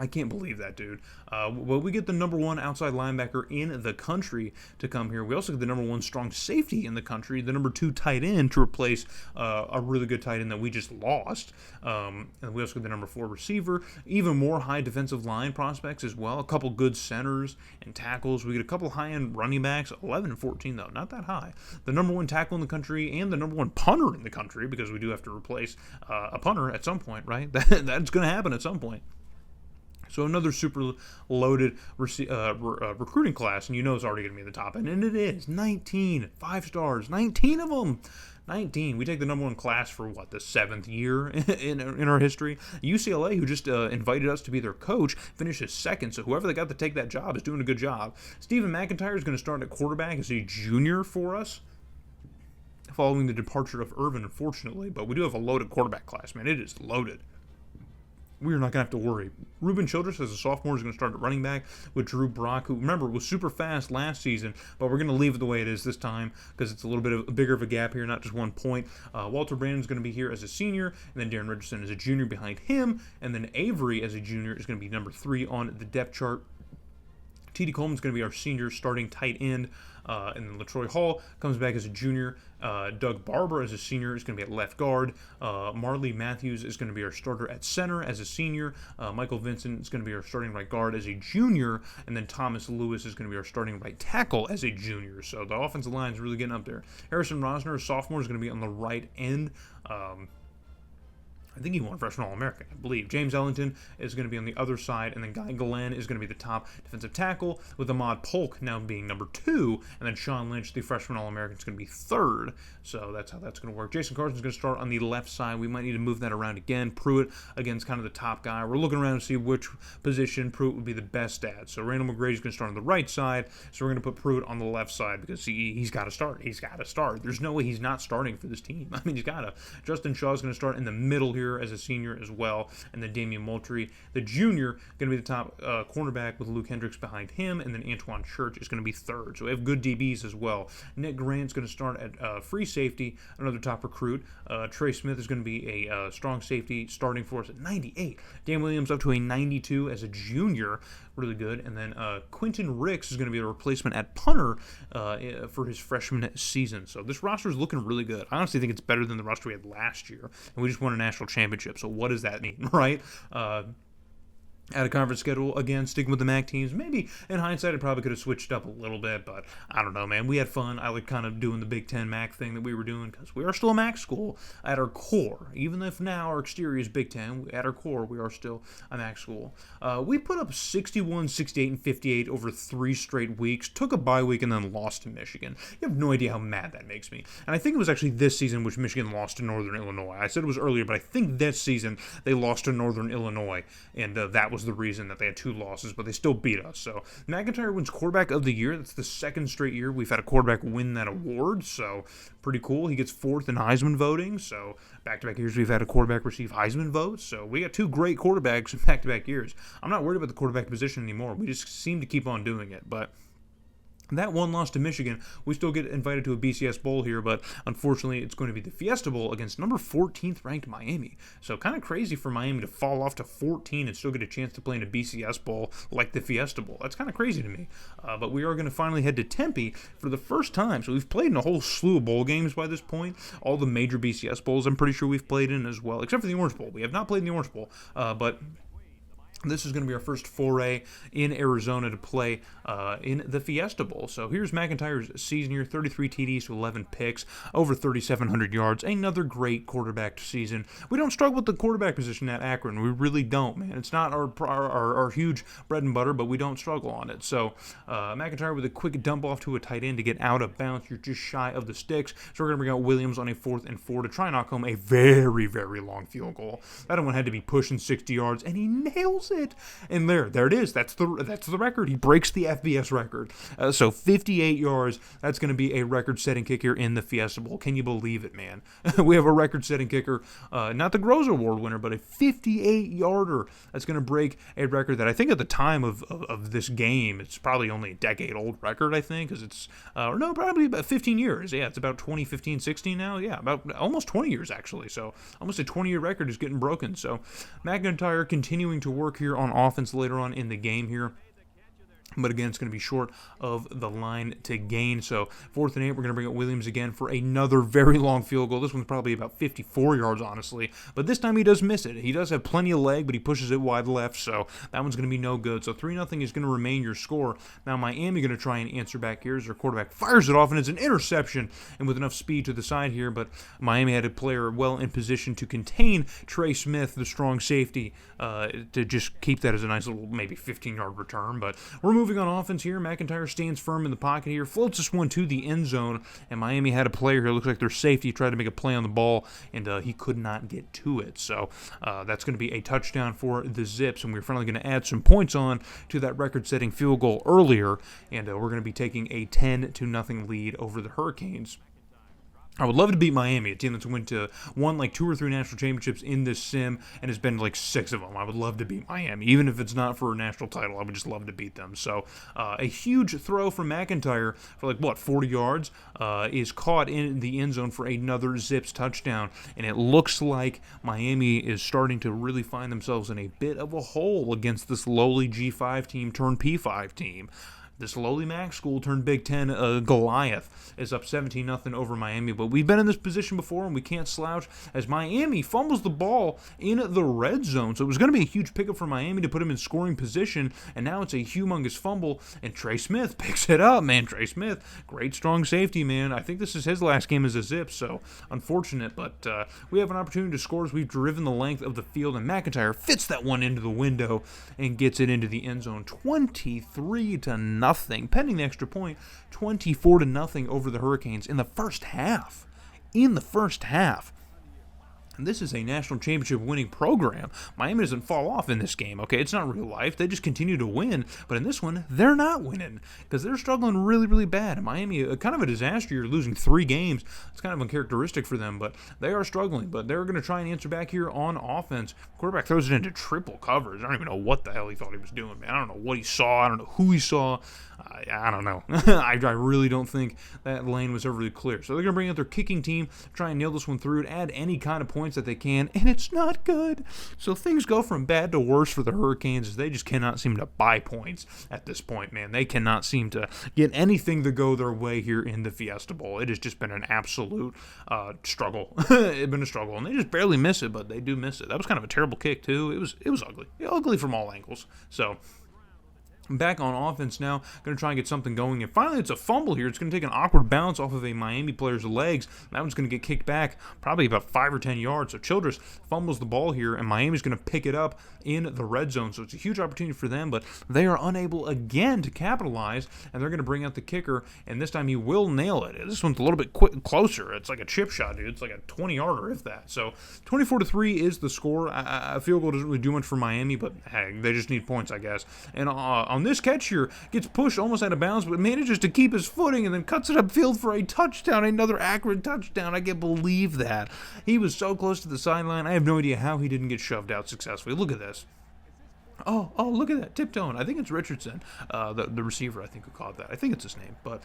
I can't believe that, dude. Well, we get the number one outside linebacker in the country to come here. We also get the number one strong safety in the country, the number two tight end to replace a really good tight end that we just lost. And we also get the number four receiver, even more high defensive line prospects as well, a couple good centers and tackles. We get a couple high-end running backs, 11 and 14, though, not that high. The number one tackle in the country and the number one punter in the country, because we do have to replace a punter at some point, right? That's going to happen at some point. So another super loaded recruiting class, and you know it's already going to be in the top end, and it is. 19 5 stars, 19 of them. 19. We take the number one class for, the 7th year in our history. UCLA, who just invited us to be their coach, finishes second, so whoever they got to take that job is doing a good job. Stephen McIntyre is going to start at quarterback as a junior for us, following the departure of Irvin, unfortunately, but we do have a loaded quarterback class, man. It is loaded. We're not going to have to worry. Ruben Childress as a sophomore is going to start at running back with Drew Brock, who, remember, was super fast last season, but we're going to leave it the way it is this time because it's a little bit bigger of a gap here, not just 1 point. Walter Brandon is going to be here as a senior, and then Darren Richardson as a junior behind him, and then Avery as a junior is going to be number 3 on the depth chart. T.D. Coleman's going to be our senior starting tight end. And then LaTroy Hall comes back as a junior. Doug Barber as a senior is going to be at left guard. Marley Matthews is going to be our starter at center as a senior. Michael Vincent is going to be our starting right guard as a junior. And then Thomas Lewis is going to be our starting right tackle as a junior. So the offensive line is really getting up there. Harrison Rosner, a sophomore, is going to be on the right end. I think he won freshman All-American, I believe. James Ellington is going to be on the other side, and then Guy Glenn is going to be the top defensive tackle, with Ahmad Polk now being number 2, and then Sean Lynch, the freshman All-American, is going to be 3rd. So that's how that's going to work. Jason Carson is going to start on the left side. We might need to move that around again. Pruitt, again, is kind of the top guy. We're looking around to see which position Pruitt would be the best at. So Randall McGrady is going to start on the right side, so we're going to put Pruitt on the left side because he's got to start. He's got to start. There's no way he's not starting for this team. I mean, he's got to. Justin Shaw is going to start in the middle here year as a senior as well. And then Damian Moultrie, the junior, going to be the top cornerback with Luke Hendricks behind him. And then Antoine Church is going to be third. So we have good DBs as well. Nick Grant's going to start at free safety, another top recruit. Trey Smith is going to be a strong safety starting for us at 98. Dan Williams up to a 92 as a junior. Really good. And then Quentin Ricks is going to be a replacement at punter for his freshman season. So this roster is looking really good. I honestly think it's better than the roster we had last year. And we just won a national championship. So what does that mean, right? At a conference schedule, again, sticking with the MAC teams. Maybe, in hindsight, I probably could have switched up a little bit, but I don't know, man. We had fun. I like kind of doing the Big Ten MAC thing that we were doing because we are still a MAC school at our core. Even if now our exterior is Big Ten, at our core, we are still a MAC school. We put up 61, 68, and 58 over 3 straight weeks, took a bye week, and then lost to Michigan. You have no idea how mad that makes me. And I think it was actually this season which Michigan lost to Northern Illinois. I said it was earlier, but I think this season they lost to Northern Illinois, and that was the reason that they had 2 losses, but they still beat us. So McIntyre wins quarterback of the year. That's the second straight year we've had a quarterback win that award, so pretty cool. He gets 4th in Heisman voting, so back-to-back years we've had a quarterback receive Heisman votes, so we got 2 great quarterbacks in back-to-back years. I'm not worried about the quarterback position anymore. We just seem to keep on doing it, but that one loss to Michigan, we still get invited to a BCS Bowl here, but unfortunately it's going to be the Fiesta Bowl against number 14th ranked Miami. So kind of crazy for Miami to fall off to 14 and still get a chance to play in a BCS Bowl like the Fiesta Bowl. That's kind of crazy to me. But we are going to finally head to Tempe for the first time. So we've played in a whole slew of bowl games by this point. All the major BCS Bowls I'm pretty sure we've played in as well, except for the Orange Bowl. We have not played in the Orange Bowl, but this is going to be our first foray in Arizona to play in the Fiesta Bowl. So here's McIntyre's season year, 33 TDs to 11 picks, over 3,700 yards. Another great quarterback season. We don't struggle with the quarterback position at Akron. We really don't, man. It's not our huge bread and butter, but we don't struggle on it. So McIntyre with a quick dump off to a tight end to get out of bounds. You're just shy of the sticks. So we're going to bring out Williams on a 4th and 4 to try and knock home a very, very long field goal. That one had to be pushing 60 yards, and he nails it. And there it is. That's the record. He breaks the FBS record. So 58 yards. That's going to be a record-setting kick here in the Fiesta Bowl. Can you believe it, man? We have a record-setting kicker, not the Groza Award winner, but a 58-yarder. That's going to break a record that I think at the time of this game, it's probably only a decade-old record, I think, because it's, probably about 15 years. Yeah, it's about 2015, 16 now. Yeah, about almost 20 years, actually. So almost a 20-year record is getting broken. So McIntyre continuing to work here on offense later on in the game here. But again, it's going to be short of the line to gain. So 4th and 8, we're going to bring up Williams again for another very long field goal. This one's probably about 54 yards, honestly. But this time he does miss it. He does have plenty of leg, but he pushes it wide left. So that one's going to be no good. So 3-0 is going to remain your score. Now Miami going to try and answer back here as their quarterback fires it off, and it's an interception and with enough speed to the side here. But Miami had a player well in position to contain Trey Smith, the strong safety, to just keep that as a nice little maybe 15-yard return. But we're moving on offense here. McIntyre stands firm in the pocket here, floats this one to the end zone, and Miami had a player here. Looks like their safety tried to make a play on the ball, and he could not get to it. So that's going to be a touchdown for the Zips, and we're finally going to add some points on to that record-setting field goal earlier, and we're going to be taking a 10-0 lead over the Hurricanes. I would love to beat Miami, a team that's won like 2 or 3 national championships in this sim, and has been like 6 of them. I would love to beat Miami. Even if it's not for a national title, I would just love to beat them. So a huge throw from McIntyre for 40 yards is caught in the end zone for another Zips touchdown. And it looks like Miami is starting to really find themselves in a bit of a hole against this lowly G5 team turned P5 team. This lowly MAC school turned Big Ten Goliath is up 17-0 over Miami. But we've been in this position before, and we can't slouch as Miami fumbles the ball in the red zone. So it was going to be a huge pickup for Miami to put him in scoring position, and now it's a humongous fumble, and Trey Smith picks it up, man. Trey Smith, great strong safety, man. I think this is his last game as a Zip, so unfortunate. But we have an opportunity to score as we've driven the length of the field, and McIntyre fits that one into the window and gets it into the end zone. 23-0. Pending the extra point, 24-0 over the Hurricanes in the first half. This is a national championship winning program. Miami doesn't fall off in this game, okay? It's not real life. They just continue to win. But in this one, they're not winning because they're struggling really, really bad. And Miami, kind of a disaster year, losing 3 games. It's kind of uncharacteristic for them, but they are struggling. But they're going to try and answer back here on offense. Quarterback throws it into triple coverage. I don't even know what the hell he thought he was doing, man. I don't know what he saw. I don't know who he saw. I don't know. I really don't think that lane was overly clear. So they're going to bring out their kicking team, try and nail this one through, and add any kind of points that they can, and it's not good. So things go from bad to worse for the Hurricanes as they just cannot seem to buy points at this point, man. They cannot seem to get anything to go their way here in the Fiesta Bowl. It has just been an absolute struggle. It's been a struggle, and they just barely miss it, but they do miss it. That was kind of a terrible kick, too. It was ugly. Ugly from all angles. So back on offense now, going to try and get something going, and finally it's a fumble here. It's going to take an awkward bounce off of a Miami player's legs. That one's going to get kicked back probably about 5 or 10 yards. So Childress fumbles the ball here, and Miami's going to pick it up in the red zone. So it's a huge opportunity for them, but they are unable again to capitalize, and they're going to bring out the kicker, and this time he will nail it. This one's a little bit closer. It's like a chip shot, dude. It's like a 20-yarder, if that. So 24-3 is the score. A field goal doesn't really do much for Miami, but hey, they just need points, I guess. And on this catch here, gets pushed almost out of bounds, but manages to keep his footing and then cuts it upfield for a touchdown, another Akron touchdown. I can't believe that. He was so close to the sideline. I have no idea how he didn't get shoved out successfully. Look at this. Oh, look at that, tiptoeing. I think it's Richardson, the receiver, I think, who caught that. I think it's his name, but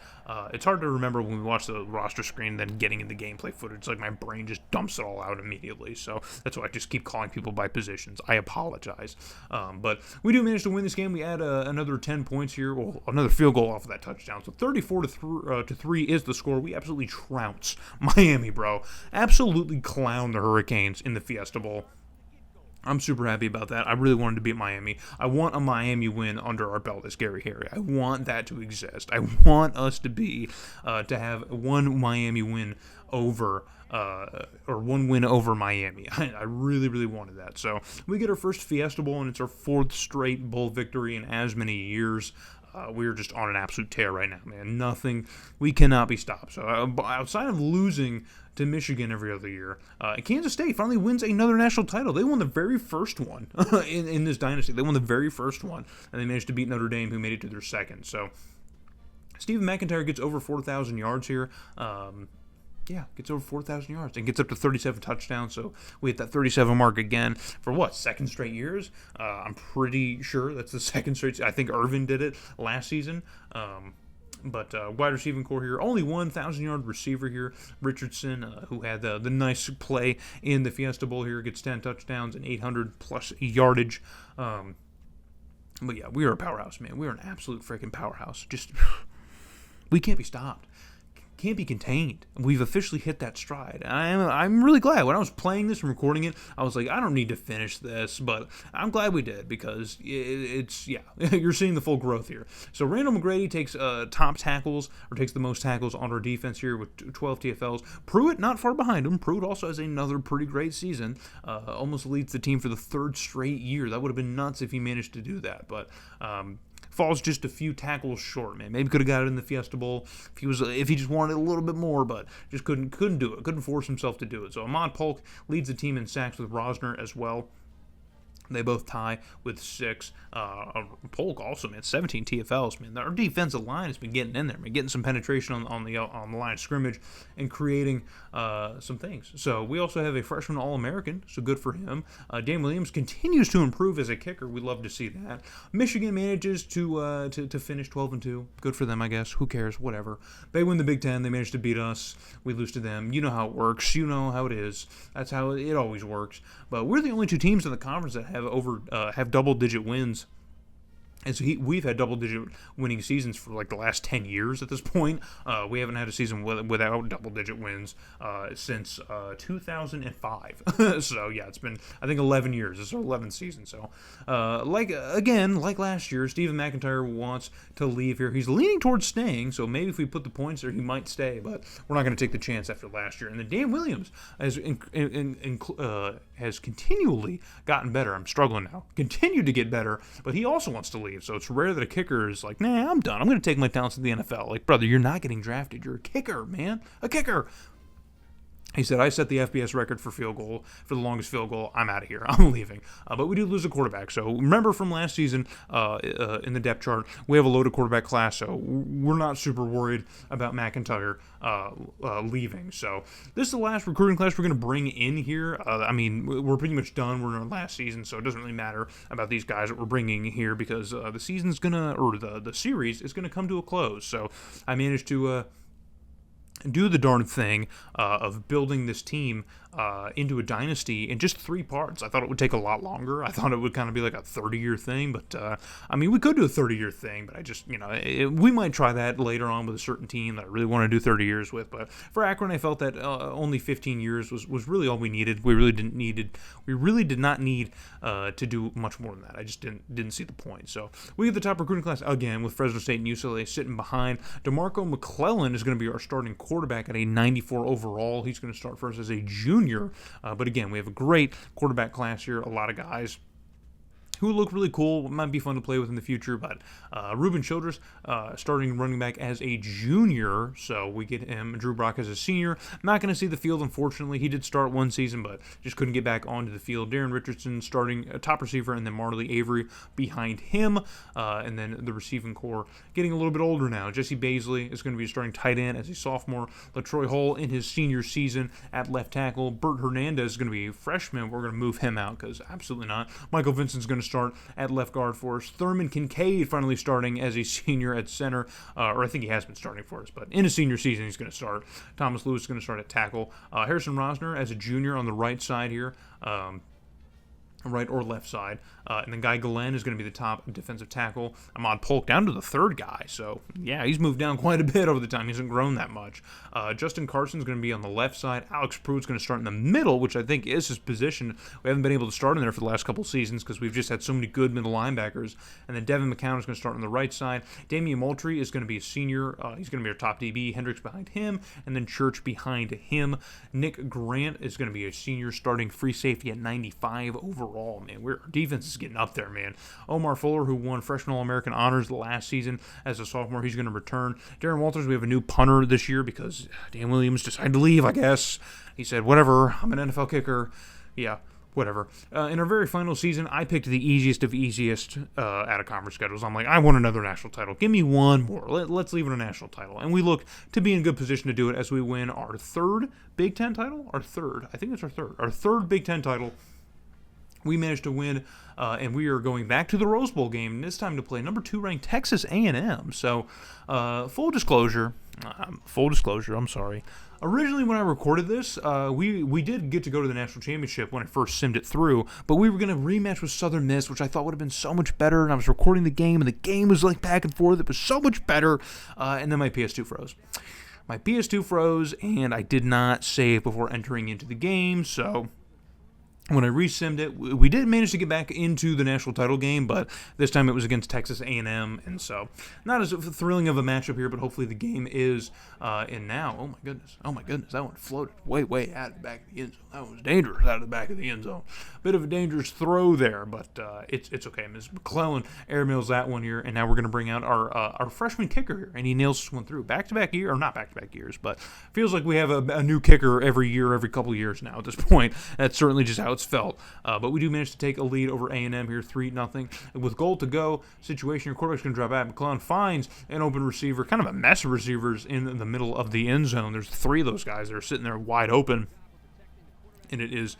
it's hard to remember when we watch the roster screen, then getting into gameplay footage. It's like my brain just dumps it all out immediately, so that's why I just keep calling people by positions. I apologize. But we do manage to win this game. We add another 10 points here, well, another field goal off of that touchdown. So 34-3 is the score. We absolutely trounce Miami, bro. Absolutely clown the Hurricanes in the Fiesta Bowl. I'm super happy about that. I really wanted to beat Miami. I want a Miami win under our belt as Gary Harry. I want that to exist. I want us to have one Miami win over, or one win over Miami. I really, really wanted that. So we get our first Fiesta Bowl, and it's our 4th straight bowl victory in as many years. We're just on an absolute tear right now, man. We cannot be stopped. So outside of losing to Michigan every other year, Kansas State finally wins another national title. They won the very first one in this dynasty. They won the very first one, and they managed to beat Notre Dame, who made it to their second. So Stephen McIntyre gets over 4,000 yards here. Gets over 4,000 yards and gets up to 37 touchdowns. So we hit that 37 mark again for what, 2nd straight years? I'm pretty sure that's the 2nd straight. I think Irvin did it last season. But wide receiving core here, only 1,000-yard receiver here. Richardson, who had the nice play in the Fiesta Bowl here, gets 10 touchdowns and 800-plus yardage. But yeah, we are a powerhouse, man. We are an absolute freaking powerhouse. We can't be stopped. Can't be contained. We've officially hit that stride. I'm really glad. When I was playing this and recording it, I was like, I don't need to finish this, but I'm glad we did because it's you're seeing the full growth here. So Randall McGrady takes takes the most tackles on our defense here with 12 TFLs. Pruitt not far behind him. Pruitt also has another pretty great season. Almost leads the team for the 3rd straight year. That would have been nuts if he managed to do that, but falls just a few tackles short, man. Maybe could have got it in the Fiesta Bowl if he just wanted a little bit more, but just couldn't do it. Couldn't force himself to do it. So Ahmad Polk leads the team in sacks with Rosner as well. They both tie with 6. Polk also, man, 17 TFLs, man. Our defensive line has been getting in there, man, getting some penetration on the line of scrimmage and creating some things. So we also have a freshman All-American, so good for him. Dan Williams continues to improve as a kicker. We love to see that. Michigan manages to finish 12-2. Good for them, I guess. Who cares? Whatever. They win the Big Ten. They manage to beat us. We lose to them. You know how it works. You know how it is. That's how it always works. But we're the only 2 teams in the conference that have double-digit wins. And so we've had double-digit winning seasons for like the last 10 years at this point. We haven't had a season without double-digit wins since 2005. So, yeah, it's been, I think, 11 years. This is our 11th season. So, like last year, Stephen McIntyre wants to leave here. He's leaning towards staying, so maybe if we put the points there, he might stay. But we're not going to take the chance after last year. And then Dan Williams has continually gotten better. I'm struggling now. Continued to get better, but he also wants to leave. So it's rare that a kicker is like, nah, I'm done. I'm going to take my talents to the NFL. Like, brother, you're not getting drafted. You're a kicker, man. A kicker. He said, I set the FBS record for the longest field goal. I'm out of here. I'm leaving. But we do lose a quarterback. So remember from last season in the depth chart, we have a loaded quarterback class. So we're not super worried about McIntyre leaving. So this is the last recruiting class we're going to bring in here. We're pretty much done. We're in our last season, so it doesn't really matter about these guys that we're bringing here because the season's going to, or the series is going to come to a close. So I managed to do the darn thing of building this team into a dynasty in just 3 parts. I thought it would take a lot longer. I thought it would kind of be like a 30-year thing, but we could do a 30-year thing, but I just, we might try that later on with a certain team that I really want to do 30 years with. But for Akron, I felt that only 15 years was really all we needed. We really did not need to do much more than that. I just didn't see the point. So we have the top recruiting class again with Fresno State and UCLA sitting behind. DeMarco McClellan is going to be our starting quarterback at a 94 overall. He's going to start first as a junior. But again, we have a great quarterback class here. A lot of guys who look really cool, might be fun to play with in the future, but Ruben Childress starting running back as a junior, so we get him. Drew Brock as a senior. Not going to see the field, unfortunately. He did start one season, but just couldn't get back onto the field. Darren Richardson starting a top receiver, and then Marley Avery behind him, and then the receiving core getting a little bit older now. Jesse Baisley is going to be starting tight end as a sophomore. LaTroy Hall in his senior season at left tackle. Bert Hernandez is going to be a freshman. We're going to move him out because absolutely not. Michael Vincent's going to start at left guard for us. Thurman Kincaid finally starting as a senior at center, or I think he has been starting for us, but in his senior season he's going to start. Thomas Lewis is going to start at tackle. Harrison Rosner as a junior on the right side here. Right or left side. And then Guy Glenn is going to be the top defensive tackle. Ahmad Polk down to the third guy. So, yeah, he's moved down quite a bit over the time. He hasn't grown that much. Justin Carson's going to be on the left side. Alex Pruitt's going to start in the middle, which I think is his position. We haven't been able to start in there for the last couple seasons because we've just had so many good middle linebackers. And then Devin McCown is going to start on the right side. Damian Moultrie is going to be a senior. He's going to be our top DB. Hendricks behind him. And then Church behind him. Nick Grant is going to be a senior starting free safety at 95 overall, man. Our defense is getting up there, man. Omar Fuller, who won freshman All-American honors last season as a sophomore, he's going to return. Darren Walters, we have a new punter this year because Dan Williams decided to leave, I guess. He said, whatever, I'm an NFL kicker. Yeah, whatever. In our very final season, I picked the easiest of easiest out of conference schedules. I'm like, I want another national title. Give me one more. Let's leave it a national title. And we look to be in good position to do it as we win our third Big Ten title. I think it's our third. Our third Big Ten title. We managed to win, and we are going back to the Rose Bowl game, and this time to play number 2 ranked Texas A&M. So, full disclosure, I'm sorry. Originally, when I recorded this, we did get to go to the national championship when I first simmed it through, but we were going to rematch with Southern Miss, which I thought would have been so much better, and I was recording the game, and the game was like back and forth. It was so much better, and then my PS2 froze. My PS2 froze, and I did not save before entering into the game, so when I resimmed it, we did manage to get back into the national title game, but this time it was against Texas A&M, and so not as thrilling of a matchup here, but hopefully the game is in now. Oh my goodness, that one floated way out of the back of the end zone. That one was dangerous out of the back of the end zone. Bit of a dangerous throw there, but it's okay. Ms. McClellan airmails that one here, and now we're going to bring out our freshman kicker here, and he nails this one through. Back-to-back year, or not back-to-back years, but feels like we have a new kicker every year, every couple of years now at this point. That's certainly just how it's felt. But we do manage to take a lead over A&M here, 3-0. With goal to go situation, your quarterback's going to drop back. McClellan finds an open receiver, kind of a mess of receivers in the middle of the end zone. There's 3 of those guys that are sitting there wide open, and it is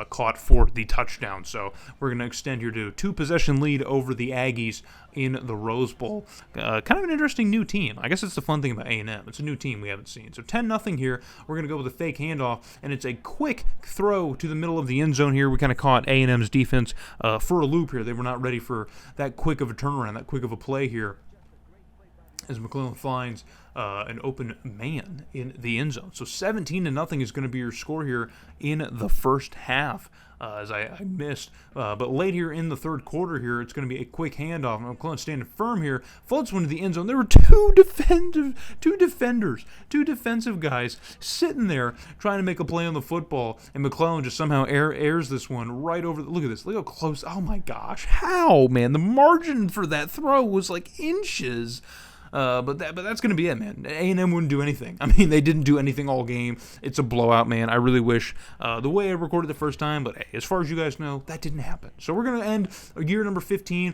caught for the touchdown. So we're going to extend here to a 2-possession lead over the Aggies in the Rose Bowl. Kind of an interesting new team. I guess it's the fun thing about A&M. It's a new team we haven't seen. So 10-0 here. We're going to go with a fake handoff, and it's a quick throw to the middle of the end zone here. We kind of caught A&M's defense for a loop here. They were not ready for that quick of a turnaround, that quick of a play here, as McClellan finds an open man in the end zone. So 17-0 is going to be your score here in the first half, as I missed. But late here in the third quarter here, it's going to be a quick handoff. McClellan standing firm here, floats one to the end zone. There were two defensive guys sitting there trying to make a play on the football, and McClellan just somehow airs this one right over. Look at this. Look how close. Oh, my gosh. How, man? The margin for that throw was like inches. but that's going to be it, man. A&M wouldn't do anything. I mean, they didn't do anything all game. It's a blowout, man. I really wish the way I recorded the first time, but hey, as far as you guys know, that didn't happen. So we're going to end year number 15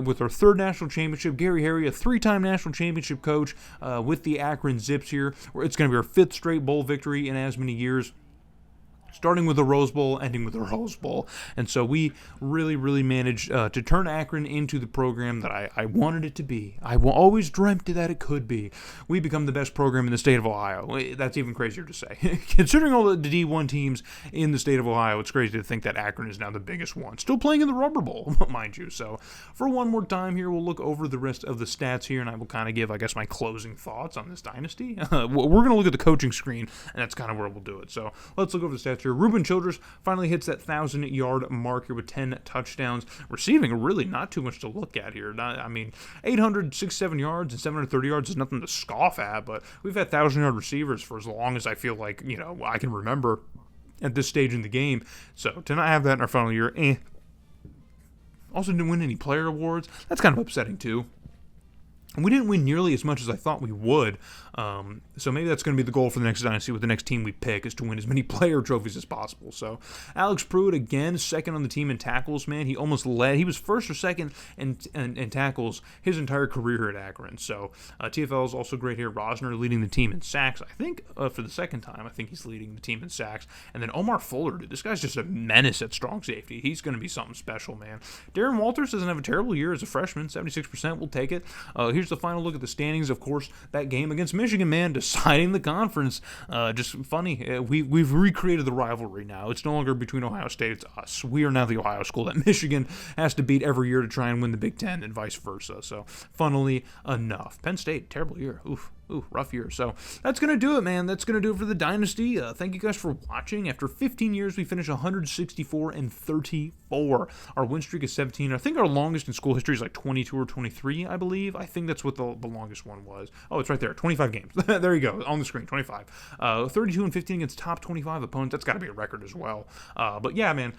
with our third national championship. Gary Harry, a 3-time national championship coach with the Akron Zips here. It's going to be our 5th straight bowl victory in as many years. Starting with the Rose Bowl, ending with the Rose Bowl. And so we really, really managed to turn Akron into the program that I wanted it to be. I always dreamt that it could be. We become the best program in the state of Ohio. That's even crazier to say. Considering all the D1 teams in the state of Ohio, it's crazy to think that Akron is now the biggest one. Still playing in the Rubber Bowl, mind you. So for one more time here, we'll look over the rest of the stats here, and I will kind of give, I guess, my closing thoughts on this dynasty. We're going to look at the coaching screen, and that's kind of where we'll do it. So let's look over the stats here. Reuben Childress finally hits that 1,000-yard mark here with 10 touchdowns. Receiving, really not too much to look at here. 867 yards and 730 yards is nothing to scoff at, but we've had 1,000-yard receivers for as long as I feel like, I can remember at this stage in the game. So to not have that in our final year, Also didn't win any player awards. That's kind of upsetting too. And we didn't win nearly as much as I thought we would, so maybe that's going to be the goal for the next dynasty with the next team we pick, is to win as many player trophies as possible. So Alex Pruitt, again, second on the team in tackles, man. He almost led. He was first or second in tackles his entire career here at Akron. So TFL is also great here. Rosner leading the team in sacks. I think for the second time, I think he's leading the team in sacks. And then Omar Fuller, dude, this guy's just a menace at strong safety. He's going to be something special, man. Darren Walters doesn't have a terrible year as a freshman. 76%, we'll take it. Here's the final look at the standings. Of course, that game against Michigan, man, deciding the conference. Just funny. We've recreated the rivalry now. It's no longer between Ohio State. It's us. We are now the Ohio school that Michigan has to beat every year to try and win the Big Ten, and vice versa. So, funnily enough. Penn State, terrible year. Ooh, rough year. So that's going to do it, man. That's going to do it for the Dynasty. Thank you guys for watching. After 15 years, we finished 164-34. Our win streak is 17. I think our longest in school history is like 22 or 23, I believe. I think that's what the longest one was. Oh, it's right there. 25 games. There you go. On the screen, 25. 32-15 against top 25 opponents. That's got to be a record as well. But yeah, man,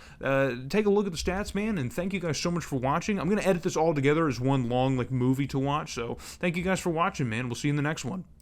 take a look at the stats, man, and thank you guys so much for watching. I'm going to edit this all together as one long movie to watch. So thank you guys for watching, man. We'll see you in the next one.